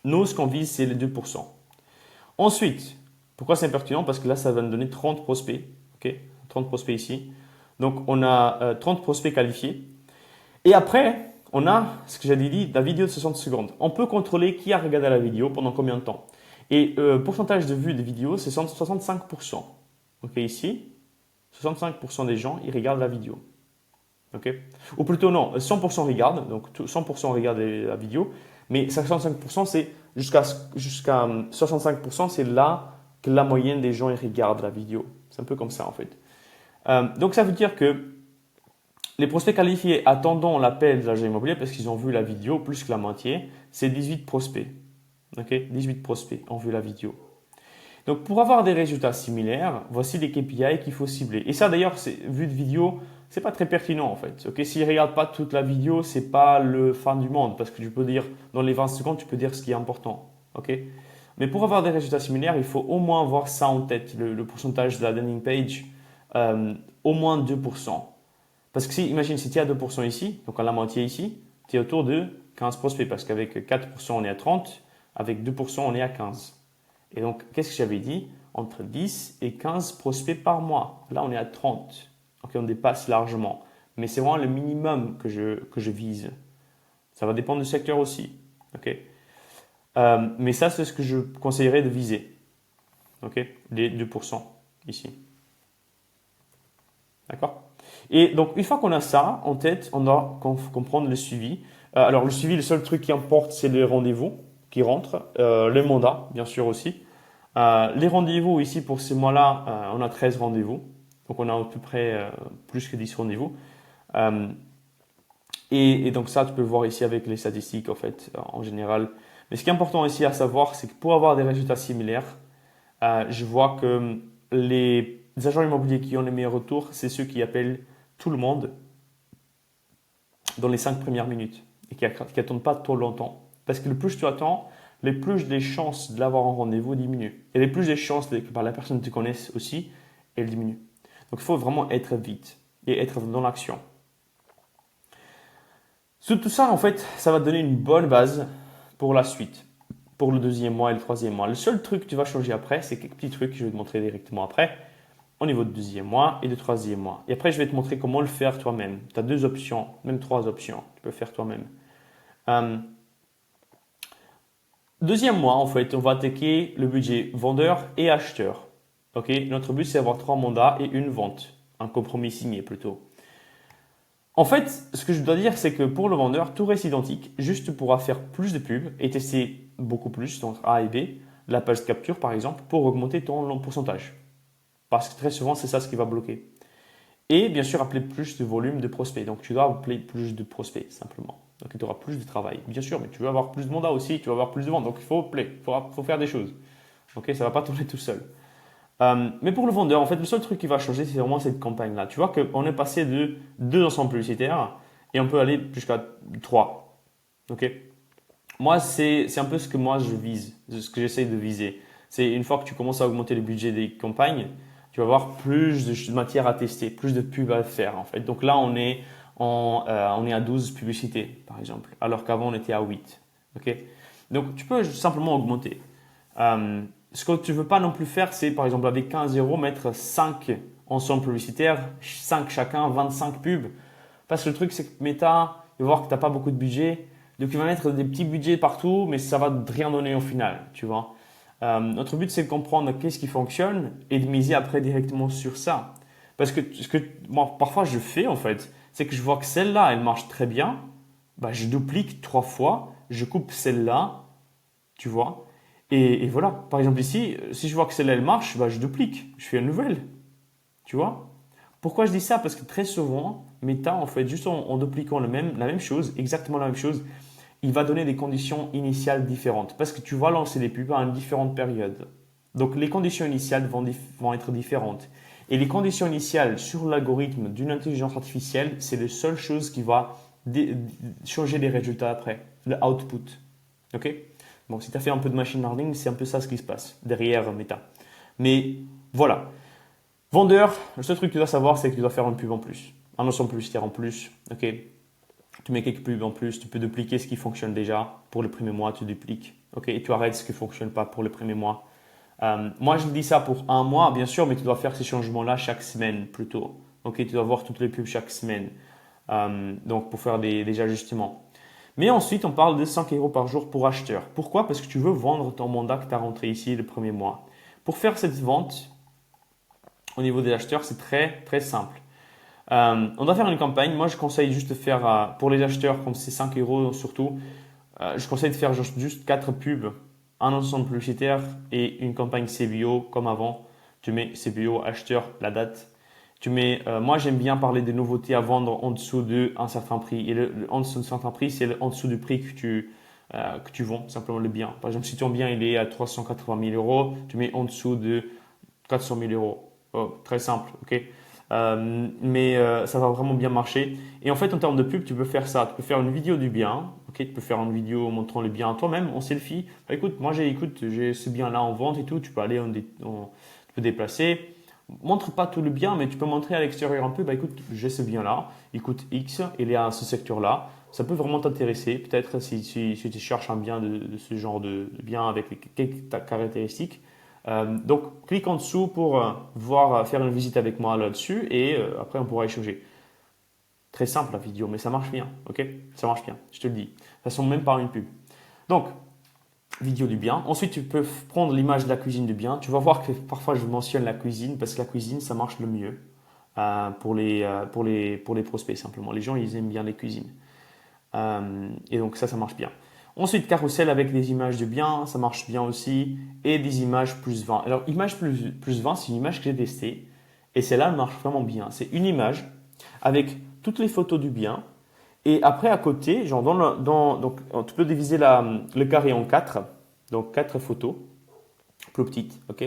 Nous, ce qu'on vise, c'est les 2%. Ensuite, pourquoi c'est pertinent? Parce que là, ça va nous donner 30 prospects. Ok, 30 prospects ici. Donc, on a 30 prospects qualifiés. Et après, on a ce que j'ai dit, la vidéo de 60 secondes. On peut contrôler qui a regardé la vidéo pendant combien de temps. Et pourcentage de vues des vidéos, c'est 65%. Ok, ici, 65% des gens, ils regardent la vidéo. Ok? Ou plutôt non, 100% regardent, donc 100% regardent la vidéo, mais 65% c'est jusqu'à 65%, c'est là que la moyenne des gens ils regardent la vidéo. C'est un peu comme ça en fait. Donc ça veut dire que les prospects qualifiés attendant l'appel de l'agent immobilier parce qu'ils ont vu la vidéo plus que la moitié, c'est 18 prospects. Ok? 18 prospects ont vu la vidéo. Donc pour avoir des résultats similaires, voici les KPI qu'il faut cibler. Et ça d'ailleurs, vu de vidéo, c'est pas très pertinent en fait. Ok, s'ils ne regardent pas toute la vidéo, c'est pas le fin du monde parce que tu peux dire dans les 20 secondes, tu peux dire ce qui est important. Ok, mais pour avoir des résultats similaires, il faut au moins avoir ça en tête, le pourcentage de la landing page, au moins 2%. Parce que si, imagine, si tu es à 2% ici, donc à la moitié ici, tu es autour de 15 prospects parce qu'avec 4% on est à 30, avec 2% on est à 15. Et donc, qu'est-ce que j'avais dit? Entre 10 et 15 prospects par mois. Là, on est à 30. Donc, on dépasse largement. Mais c'est vraiment le minimum que je vise. Ça va dépendre du secteur aussi. Okay. Mais ça, c'est ce que je conseillerais de viser. Okay. Les 2% ici. D'accord? Et donc, une fois qu'on a ça en tête, on doit comprendre le suivi. Alors, le suivi, le seul truc qui importe, c'est les rendez-vous qui rentrent. Les mandats, bien sûr aussi. Les rendez-vous ici pour ces mois-là, on a 13 rendez-vous. Donc on a à peu près plus que 10 rendez-vous. Et donc ça, tu peux voir ici avec les statistiques en fait, en général. Mais ce qui est important ici à savoir, c'est que pour avoir des résultats similaires, je vois que les agents immobiliers qui ont les meilleurs retours, c'est ceux qui appellent tout le monde dans les 5 premières minutes et qui n'attendent pas trop longtemps. Parce que le plus tu attends, les plus les chances de l'avoir en rendez-vous diminuent. Et les plus les chances que la personne te connaisse aussi, elle diminue. Donc il faut vraiment être vite et être dans l'action. Tout ça, en fait, ça va te donner une bonne base pour la suite, pour le deuxième mois et le troisième mois. Le seul truc que tu vas changer après, c'est quelques petits trucs que je vais te montrer directement après, au niveau du deuxième mois et du troisième mois. Et après, je vais te montrer comment le faire toi-même. Tu as 2 options, même 3 options. Tu peux faire toi-même. Deuxième mois, en fait, on va attaquer le budget vendeur et acheteur. Ok, notre but, c'est d'avoir 3 mandats et une vente. Un compromis signé plutôt. En fait, ce que je dois dire, c'est que pour le vendeur, tout reste identique. Juste, tu pourras faire plus de pubs et tester beaucoup plus entre A et B, la page capture par exemple, pour augmenter ton pourcentage. Parce que très souvent, c'est ça ce qui va bloquer. Et bien sûr, appeler plus de volume de prospects. Donc, tu dois appeler plus de prospects, simplement. Donc, tu auras plus de travail. Bien sûr, mais tu veux avoir plus de mandats aussi, tu vas avoir plus de ventes. Donc, il faut appeler, il faut faire des choses. Ok, ça ne va pas tourner tout seul. Mais pour le vendeur, en fait, le seul truc qui va changer, c'est vraiment cette campagne-là. Tu vois qu'on est passé de 2 ensembles publicitaires et on peut aller jusqu'à 3. Ok. Moi, c'est un peu ce que moi je vise, ce que j'essaye de viser. C'est une fois que tu commences à augmenter le budget des campagnes, tu vas avoir plus de matière à tester, plus de pubs à faire en fait. Donc là, on est à 12 publicités par exemple, alors qu'avant on était à 8. Ok. Donc tu peux simplement augmenter. Ce que tu ne veux pas non plus faire, c'est par exemple avec 15 euros mettre 5 ensembles publicitaires, 5 chacun, 25 pubs. Parce que le truc, c'est que Meta, il va voir que tu n'as pas beaucoup de budget. Donc il va mettre des petits budgets partout, mais ça va rien donner au final, tu vois. Notre but, c'est de comprendre qu'est-ce qui fonctionne et de miser après directement sur ça. Parce que ce que moi, parfois je fais en fait, c'est que je vois que celle-là, elle marche très bien. Bah, je duplique 3 fois, je coupe celle-là, tu vois. Et voilà, par exemple ici, si je vois que celle-là elle marche, bah, je duplique, je fais une nouvelle, tu vois. Pourquoi je dis ça? Parce que très souvent, Meta, en fait, juste en dupliquant la même chose, exactement la même chose, il va donner des conditions initiales différentes. Parce que tu vas lancer des pubs à une différente période. Donc, les conditions initiales vont être différentes. Et les conditions initiales sur l'algorithme d'une intelligence artificielle, c'est la seule chose qui va changer les résultats après, le output. Ok? Bon, si tu as fait un peu de machine learning, c'est un peu ça ce qui se passe derrière Meta. Mais voilà. Vendeur, le seul truc que tu dois savoir, c'est que tu dois faire une pub en plus. Annonce en plus, tiers en plus. Ok? Tu mets quelques pubs en plus, tu peux dupliquer ce qui fonctionne déjà. Pour le premier mois, tu dupliques. Ok? Et tu arrêtes ce qui ne fonctionne pas pour le premier mois. Moi, je dis ça pour un mois, bien sûr, mais tu dois faire ces changements-là chaque semaine plutôt. Ok? Tu dois voir toutes les pubs chaque semaine. Donc, pour faire des ajustements. Mais ensuite, on parle de 5 euros par jour pour acheteur. Pourquoi? Parce que tu veux vendre ton mandat que tu as rentré ici le premier mois. Pour faire cette vente, au niveau des acheteurs, c'est très, très simple. On doit faire une campagne. Moi, je conseille juste de faire, pour les acheteurs, comme c'est 5 euros surtout, je conseille de faire juste 4 pubs, un ensemble publicitaire et une campagne CBO comme avant. Tu mets CBO, acheteur, la date. Tu mets, moi, j'aime bien parler des nouveautés à vendre en dessous d'un certain prix. Et en dessous d'un certain prix, c'est en dessous du prix que tu vends, simplement le bien. Par exemple, si ton bien il est à 380 000 euros, tu mets en dessous de 400 000 euros. Oh, très simple, ok? Mais ça va vraiment bien marcher. Et en fait, en termes de pub, tu peux faire ça. Tu peux faire une vidéo du bien. Ok, tu peux faire une vidéo montrant le bien toi-même en selfie. Bah, écoute, moi j'ai ce bien-là en vente et tout. Tu peux aller, tu peux déplacer. Montre pas tout le bien, mais tu peux montrer à l'extérieur un peu. Bah écoute, j'ai ce bien-là. Il coûte X. Il est à ce secteur-là. Ça peut vraiment t'intéresser. Peut-être si tu cherches un bien de ce genre de bien avec quelques caractéristiques. Donc, clique en dessous pour faire une visite avec moi là-dessus et après on pourra échanger. Très simple la vidéo, mais ça marche bien, ok? Ça marche bien, je te le dis. Ça ne ressemble même pas à une pub. Donc, vidéo du bien. Ensuite, tu peux prendre l'image de la cuisine du bien. Tu vas voir que parfois je mentionne la cuisine parce que la cuisine, ça marche le mieux pour les prospects simplement. Les gens, ils aiment bien les cuisines. Et donc ça marche bien. Ensuite, carrousel avec des images de bien, ça marche bien aussi. Et des images plus 20. Alors, image plus 20, c'est une image que j'ai testée. Et celle-là marche vraiment bien. C'est une image avec toutes les photos du bien. Et après, à côté, genre donc, tu peux diviser le carré en 4. Donc, 4 photos, plus petites. Ok?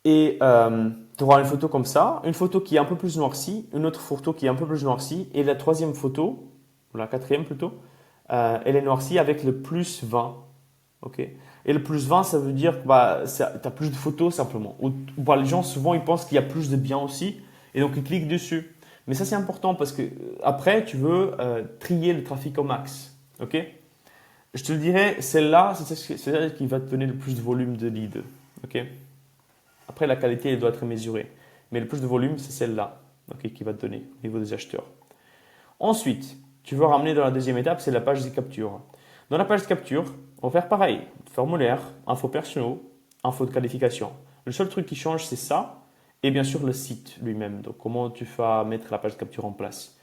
Et tu auras une photo comme ça, une photo qui est un peu plus noircie, une autre photo qui est un peu plus noircie. Et la troisième photo, ou la quatrième plutôt, elle est noircie avec le plus 20. Okay. Et le plus 20, ça veut dire que bah, tu as plus de photos simplement. Ou bah, les gens, souvent, ils pensent qu'il y a plus de biens aussi. Et donc, ils cliquent dessus. Mais ça, c'est important parce que après, tu veux trier le trafic au max. Ok? Je te le dirais, celle-là, c'est celle qui va te donner le plus de volume de lead. Ok? Après, la qualité, elle doit être mesurée. Mais le plus de volume, c'est celle-là qui va te donner au niveau des acheteurs. Ensuite, tu veux ramener dans la deuxième étape, c'est la page de capture. Dans la page de capture, on va faire pareil. Formulaire, infos personnaux, infos de qualification. Le seul truc qui change, c'est ça. Et bien sûr, le site lui-même. Donc, comment tu vas mettre la page de capture en place.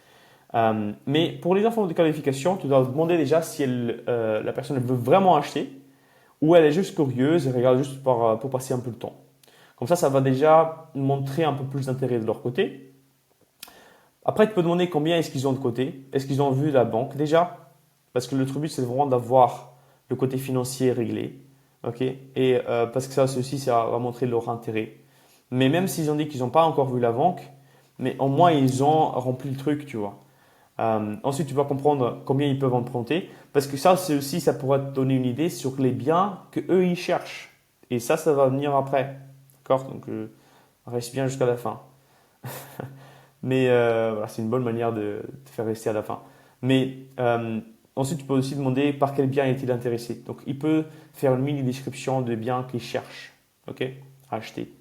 Mais pour les infos de qualification, tu dois demander déjà si la personne veut vraiment acheter ou elle est juste curieuse et regarde juste pour passer un peu de temps. Comme ça va déjà montrer un peu plus d'intérêt de leur côté. Après, tu peux demander combien est-ce qu'ils ont de côté. Est-ce qu'ils ont vu la banque déjà? Parce que le but, c'est vraiment d'avoir le côté financier réglé. Okay? Et parce que ça aussi, ça va montrer leur intérêt. Mais même s'ils ont dit qu'ils n'ont pas encore vu la banque, mais au moins, ils ont rempli le truc, tu vois. Ensuite, tu vas comprendre combien ils peuvent emprunter. Parce que ça, c'est aussi, ça pourra te donner une idée sur les biens qu'eux, ils cherchent. Et ça va venir après. D'accord? Donc, reste bien jusqu'à la fin. Mais voilà, c'est une bonne manière de te faire rester à la fin. Mais ensuite, tu peux aussi demander par quel bien est-il intéressé. Donc, il peut faire une mini description des biens qu'il cherche à acheter.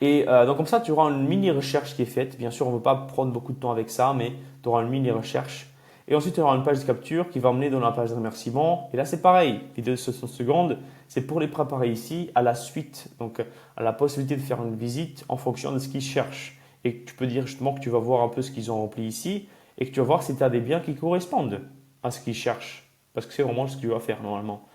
Et donc, comme ça, tu auras une mini recherche qui est faite. Bien sûr, on ne veut pas prendre beaucoup de temps avec ça, mais tu auras une mini recherche. Et ensuite, tu auras une page de capture qui va emmener dans la page de remerciement. Et là, c'est pareil. Vidéo de 60 secondes, c'est pour les préparer ici à la suite. Donc, à la possibilité de faire une visite en fonction de ce qu'ils cherchent. Et tu peux dire justement que tu vas voir un peu ce qu'ils ont rempli ici et que tu vas voir si tu as des biens qui correspondent à ce qu'ils cherchent. Parce que c'est vraiment ce que tu vas faire normalement.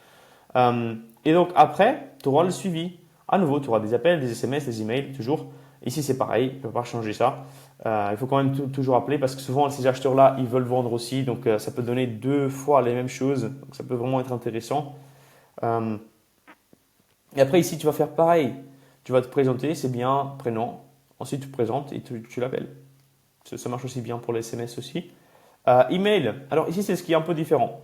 Et donc après, tu auras le suivi. À nouveau, tu auras des appels, des SMS, des emails, toujours. Ici, c'est pareil, tu ne peux pas changer ça. Il faut quand même toujours appeler parce que souvent, ces acheteurs-là, ils veulent vendre aussi. Donc, ça peut donner 2 fois les mêmes choses. Donc, ça peut vraiment être intéressant. Et après, ici, tu vas faire pareil. Tu vas te présenter, c'est bien, prénom. Ensuite, tu te présentes et tu l'appelles. Ça marche aussi bien pour les SMS aussi. Email. Alors ici, c'est ce qui est un peu différent.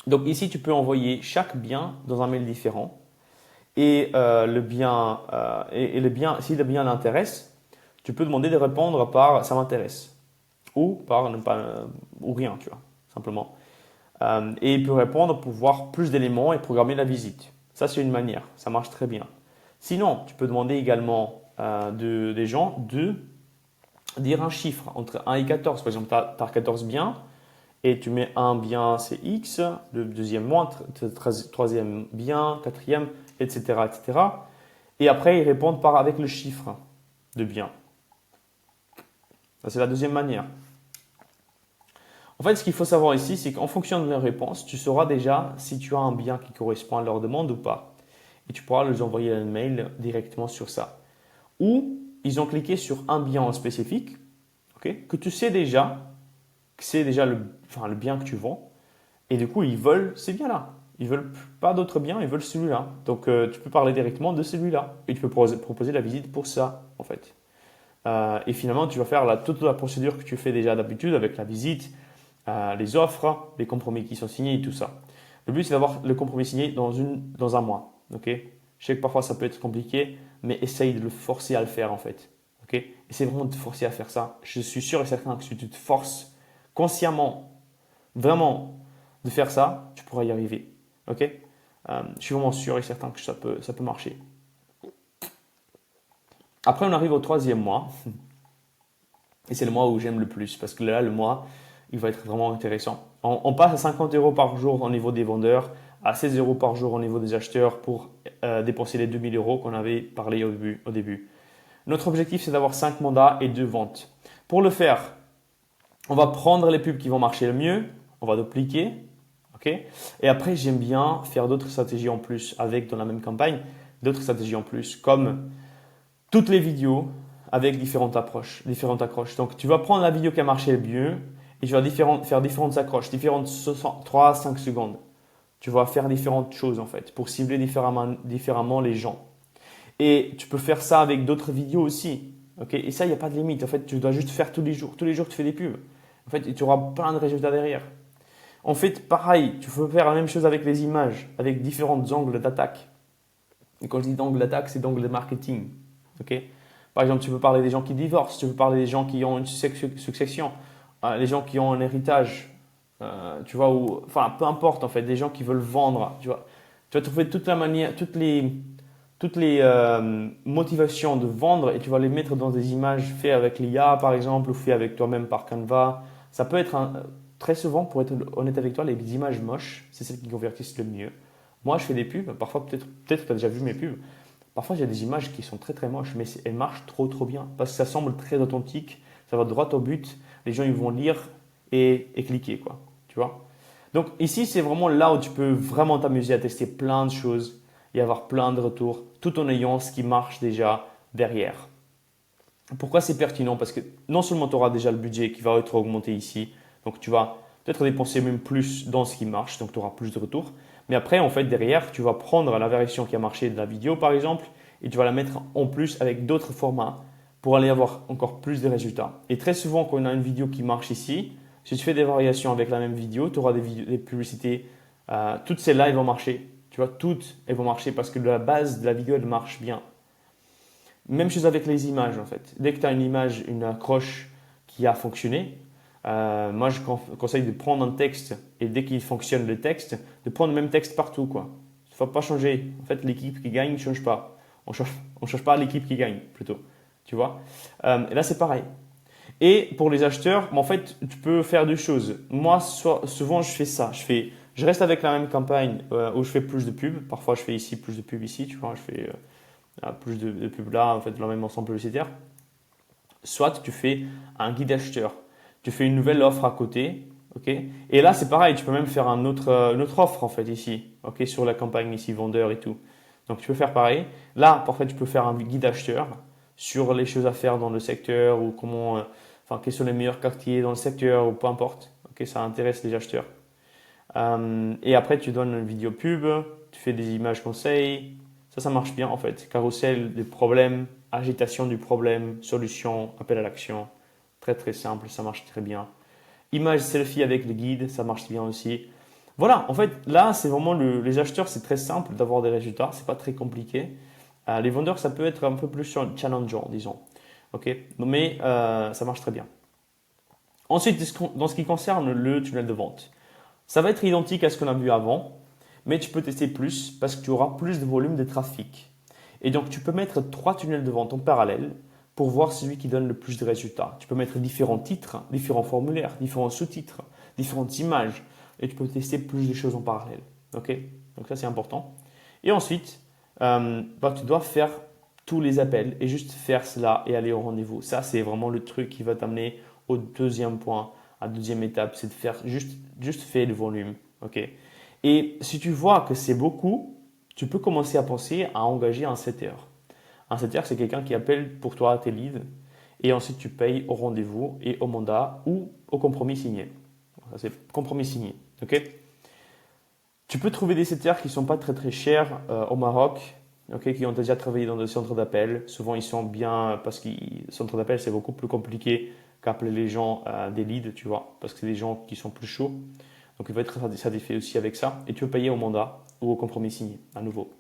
Donc ici, tu peux envoyer chaque bien dans un mail différent. Et le bien, si le bien l'intéresse, tu peux demander de répondre par ça m'intéresse ou par ne pas ou rien, tu vois, simplement. Et il peut répondre pour voir plus d'éléments et programmer la visite. Ça, c'est une manière. Ça marche très bien. Sinon, tu peux demander également des gens de dire un chiffre entre 1 et 14. Par exemple, tu as 14 biens et tu mets un bien, c'est X, le deuxième moins, troisième bien, quatrième, etc., etc. Et après, ils répondent avec le chiffre de bien. Ça, c'est la deuxième manière. En fait, ce qu'il faut savoir ici, c'est qu'en fonction de leurs réponses, tu sauras déjà si tu as un bien qui correspond à leur demande ou pas. Et tu pourras leur envoyer un mail directement sur ça. Ou ils ont cliqué sur un bien en spécifique, que tu sais déjà, que c'est déjà le bien que tu vends. Et du coup, ils veulent ces biens-là. Ils veulent pas d'autres biens, ils veulent celui-là. Donc, tu peux parler directement de celui-là. Et tu peux proposer la visite pour ça, en fait. Et finalement, tu vas faire toute la procédure que tu fais déjà d'habitude avec la visite, les offres, les compromis qui sont signés et tout ça. Le but, c'est d'avoir le compromis signé dans un mois. Je sais que parfois, ça peut être compliqué, mais essaye de le forcer à le faire, en fait. Essaye vraiment de te forcer à faire ça. Je suis sûr et certain que si tu te forces consciemment, vraiment, de faire ça, tu pourras y arriver. Je suis vraiment sûr et certain que ça peut marcher. Après, on arrive au troisième mois. Et c'est le mois où j'aime le plus parce que là, le mois, il va être vraiment intéressant. On passe à 50 euros par jour au niveau des vendeurs, à 16 euros par jour au niveau des acheteurs pour dépenser les 2000 euros qu'on avait parlé au début. Notre objectif, c'est d'avoir 5 mandats et 2 ventes. Pour le faire, on va prendre les pubs qui vont marcher le mieux, on va dupliquer. Et après, j'aime bien faire d'autres stratégies en plus dans la même campagne, d'autres stratégies en plus, comme toutes les vidéos avec différentes accroches. Donc, tu vas prendre la vidéo qui a marché le mieux et tu vas faire différentes accroches, différentes 3 à 5 secondes. Tu vas faire différentes choses en fait pour cibler différemment les gens. Et tu peux faire ça avec d'autres vidéos aussi. Et ça, il n'y a pas de limite. En fait, tu dois juste faire tous les jours. Tous les jours, tu fais des pubs. En fait, et tu auras plein de résultats derrière. En fait, pareil, tu peux faire la même chose avec les images, avec différents angles d'attaque. Et quand je dis d'angle d'attaque, c'est d'angle de marketing. Par exemple, tu peux parler des gens qui divorcent, tu peux parler des gens qui ont une succession, les gens qui ont un héritage, tu vois, enfin, peu importe en fait, des gens qui veulent vendre, tu vas trouver toutes les motivations de vendre et tu vas les mettre dans des images faites avec l'IA par exemple ou faites avec toi-même par Canva. Ça peut être très souvent, pour être honnête avec toi, les images moches, c'est celles qui convertissent le mieux. Moi, je fais des pubs, parfois peut-être que tu as déjà vu mes pubs. Parfois, il y a des images qui sont très très moches, mais elles marchent trop bien parce que ça semble très authentique, ça va droit au but. Les gens ils vont lire et cliquer, quoi. Tu vois. Donc ici, c'est vraiment là où tu peux vraiment t'amuser à tester plein de choses et avoir plein de retours, tout en ayant ce qui marche déjà derrière. Pourquoi c'est pertinent? Parce que non seulement tu auras déjà le budget qui va être augmenté ici, donc tu vas peut-être dépenser même plus dans ce qui marche, donc tu auras plus de retours. Mais après, en fait, derrière, tu vas prendre la version qui a marché de la vidéo, par exemple, et tu vas la mettre en plus avec d'autres formats pour aller avoir encore plus de résultats. Et très souvent, quand on a une vidéo qui marche ici, si tu fais des variations avec la même vidéo, tu auras des publicités. Toutes celles-là, elles vont marcher. Tu vois, toutes, elles vont marcher parce que la base de la vidéo, elle marche bien. Même chose avec les images en fait. Dès que tu as une image, une accroche qui a fonctionné, moi je conseille de prendre un texte et dès qu'il fonctionne le texte, de prendre le même texte partout quoi. Il ne faut pas changer. En fait, l'équipe qui gagne ne change pas. On change pas l'équipe qui gagne plutôt. Tu vois. Et là c'est pareil. Et pour les acheteurs, en fait, tu peux faire deux choses. Moi, souvent, je fais ça. Je reste avec la même campagne où je fais plus de pubs. Parfois, je fais ici plus de pubs ici. Tu vois, je fais plus de pubs là, en fait, dans le même ensemble publicitaire. Soit tu fais un guide acheteur. Tu fais une nouvelle offre à côté. Et là, c'est pareil. Tu peux même faire une autre offre, en fait, ici. Sur la campagne ici, vendeur et tout. Donc, tu peux faire pareil. Là, parfois, tu peux faire un guide acheteur sur les choses à faire dans le secteur ou quels sont les meilleurs quartiers dans le secteur ou peu importe. Ça intéresse les acheteurs. Et après, tu donnes une vidéo pub tu fais des images conseils. Ça marche bien en fait. Carrousel des problèmes, agitation du problème, solution, appel à l'action. Très très simple, ça marche très bien. Image selfie avec le guide, ça marche bien aussi. Voilà, en fait, là, c'est vraiment les acheteurs, c'est très simple d'avoir des résultats, c'est pas très compliqué. Les vendeurs, ça peut être un peu plus challengeant, disons. Ok, mais ça marche très bien. Ensuite, dans ce qui concerne le tunnel de vente, ça va être identique à ce qu'on a vu avant, mais tu peux tester plus parce que tu auras plus de volume de trafic. Et donc, tu peux mettre 3 tunnels de vente en parallèle pour voir celui qui donne le plus de résultats. Tu peux mettre différents titres, différents formulaires, différents sous-titres, différentes images et tu peux tester plus de choses en parallèle. Ok. Donc ça, c'est important. Et ensuite, tu dois faire tous les appels et juste faire cela et aller au rendez-vous. Ça, c'est vraiment le truc qui va t'amener au deuxième point, à la deuxième étape, c'est de faire juste faire le volume. Ok. Et si tu vois que c'est beaucoup, tu peux commencer à penser à engager un setter. Un setter, c'est quelqu'un qui appelle pour toi tes leads et ensuite tu payes au rendez-vous et au mandat ou au compromis signé. Ça, c'est compromis signé. Ok. Tu peux trouver des setters qui ne sont pas très très chers au Maroc, ok, qui ont déjà travaillé dans des centres d'appel. Souvent, ils sont bien parce que les centres d'appel, c'est beaucoup plus compliqué qu'appeler les gens des leads, tu vois, parce que c'est des gens qui sont plus chauds. Donc, il va être satisfait aussi avec ça. Et tu peux payer au mandat ou au compromis signé, à nouveau.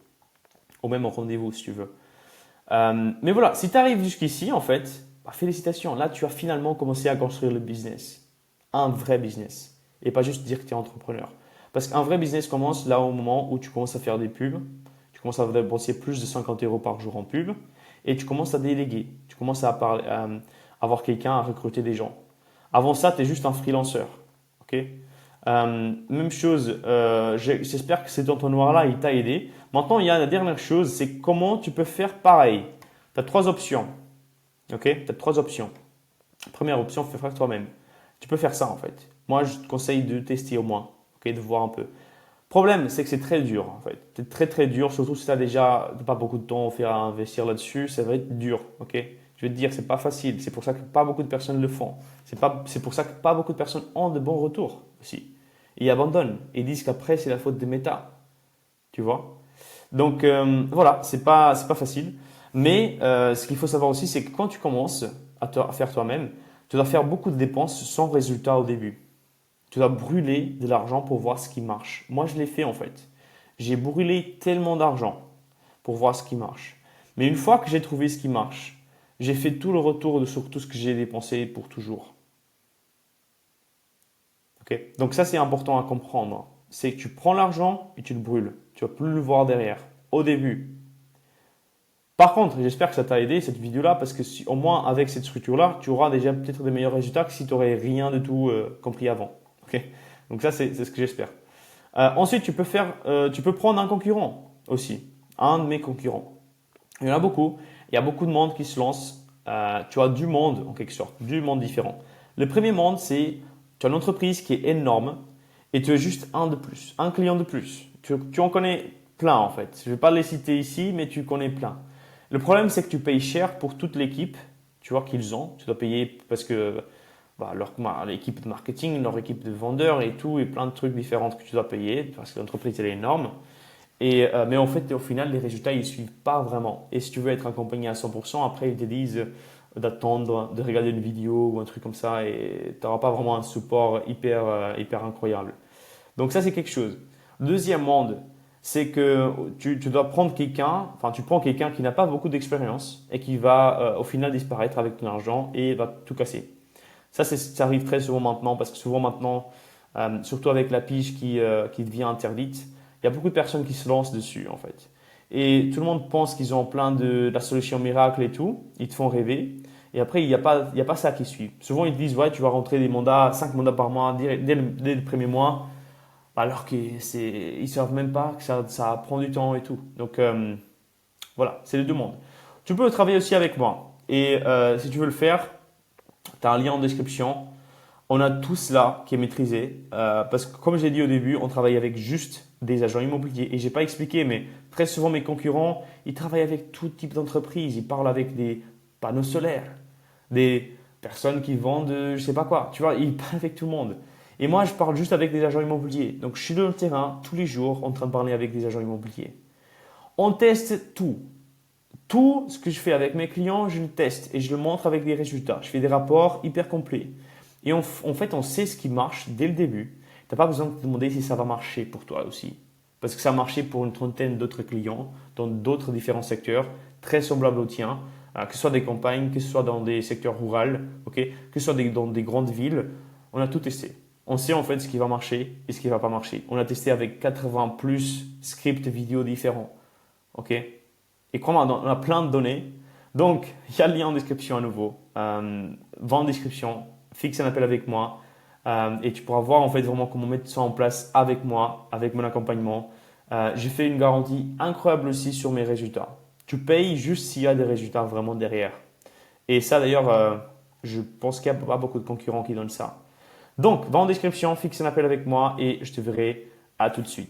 Ou même au rendez-vous, si tu veux. Mais voilà, si tu arrives jusqu'ici, en fait, félicitations. Là, tu as finalement commencé à construire le business. Un vrai business. Et pas juste dire que tu es entrepreneur. Parce qu'un vrai business commence là au moment où tu commences à faire des pubs. Tu commences à dépenser plus de 50 euros par jour en pub. Et tu commences à déléguer. Tu commences à avoir quelqu'un à recruter des gens. Avant ça, tu es juste un freelanceur. Ok. Même chose, j'espère que cet entonnoir-là, il t'a aidé. Maintenant, il y a la dernière chose, c'est comment tu peux faire pareil. Tu as 3 options. Ok. Tu as 3 options. Première option, fais faire toi-même. Tu peux faire ça en fait. Moi, je te conseille de tester au moins, ok, de voir un peu. Problème, c'est que c'est très dur en fait. C'est très très dur, surtout si tu n'as déjà pas beaucoup de temps à investir là-dessus, ça va être dur, ok. Je vais te dire, c'est pas facile. C'est pour ça que pas beaucoup de personnes le font. C'est pour ça que pas beaucoup de personnes ont de bons retours aussi. Et ils abandonnent et disent qu'après c'est la faute des méta, tu vois. Donc voilà, c'est pas facile. Mais ce qu'il faut savoir aussi, c'est que quand tu commences à faire toi-même, tu dois faire beaucoup de dépenses sans résultat au début. Tu dois brûler de l'argent pour voir ce qui marche. Moi, je l'ai fait en fait. J'ai brûlé tellement d'argent pour voir ce qui marche. Mais une fois que j'ai trouvé ce qui marche, j'ai fait tout le retour sur tout ce que j'ai dépensé pour toujours. Ok. Donc ça, c'est important à comprendre. C'est que tu prends l'argent et tu le brûles. Tu vas plus le voir derrière. Au début. Par contre, j'espère que ça t'a aidé cette vidéo-là parce que au moins avec cette structure-là, tu auras déjà peut-être des meilleurs résultats que si tu n'aurais rien de tout compris avant. Ok. Donc ça, c'est ce que j'espère. Ensuite, tu peux prendre un concurrent aussi, un de mes concurrents. Il y en a beaucoup. Il y a beaucoup de monde qui se lance. Tu as du monde en quelque sorte, du monde différent. Le premier monde, c'est tu as une entreprise qui est énorme et tu as juste un de plus, un client de plus. Tu en connais plein en fait. Je ne vais pas les citer ici, mais tu connais plein. Le problème, c'est que tu payes cher pour toute l'équipe, tu vois, qu'ils ont. Tu dois payer parce que l'équipe de marketing, leur équipe de vendeurs et tout, et plein de trucs différents que tu dois payer parce que l'entreprise elle est énorme. Mais en fait, au final, les résultats, ils ne suivent pas vraiment. Et si tu veux être accompagné à 100%, après, ils te disent d'attendre, de regarder une vidéo ou un truc comme ça et tu n'auras pas vraiment un support hyper incroyable. Donc ça, c'est quelque chose. Deuxième monde, c'est que tu dois prendre quelqu'un, enfin tu prends quelqu'un qui n'a pas beaucoup d'expérience et qui va au final disparaître avec ton argent et va tout casser. Ça arrive très souvent maintenant parce que souvent maintenant, surtout avec la pige qui devient interdite, il y a beaucoup de personnes qui se lancent dessus en fait. Et tout le monde pense qu'ils ont plein de la solution miracle et tout, ils te font rêver. Et après, il n'y a pas ça qui suit. Souvent, ils te disent, ouais, tu vas rentrer des mandats, 5 mandats par mois dès le premier mois, alors qu'ils ne savent même pas que ça prend du temps et tout. Donc, voilà, c'est les deux mondes. Tu peux travailler aussi avec moi. Et si tu veux le faire, tu as un lien en description. On a tout cela qui est maîtrisé parce que comme j'ai dit au début, on travaille avec juste des agents immobiliers. Et j'ai pas expliqué, mais très souvent mes concurrents, ils travaillent avec tout type d'entreprise. Ils parlent avec des panneaux solaires, des personnes qui vendent je sais pas quoi. Tu vois, ils parlent avec tout le monde. Et moi, je parle juste avec des agents immobiliers. Donc, je suis dans le terrain tous les jours en train de parler avec des agents immobiliers. On teste tout. Tout ce que je fais avec mes clients, je le teste et je le montre avec des résultats. Je fais des rapports hyper complets. Et en fait, on sait ce qui marche dès le début. Tu n'as pas besoin de te demander si ça va marcher pour toi aussi. Parce que ça a marché pour une trentaine d'autres clients dans d'autres différents secteurs très semblables au tien, que ce soit des campagnes, que ce soit dans des secteurs ruraux, okay, que ce soit dans des grandes villes. On a tout testé. On sait en fait ce qui va marcher et ce qui ne va pas marcher. On a testé avec 80 plus scripts vidéo différents. Okay. Et crois-moi, on a plein de données. Donc, il y a le lien en description à nouveau. Va en description, fixe un appel avec moi et tu pourras voir en fait vraiment comment mettre ça en place avec moi, avec mon accompagnement. J'ai fait une garantie incroyable aussi sur mes résultats. Tu payes juste s'il y a des résultats vraiment derrière. Et ça d'ailleurs, je pense qu'il n'y a pas beaucoup de concurrents qui donnent ça. Donc, va en description, fixe un appel avec moi et je te verrai à tout de suite.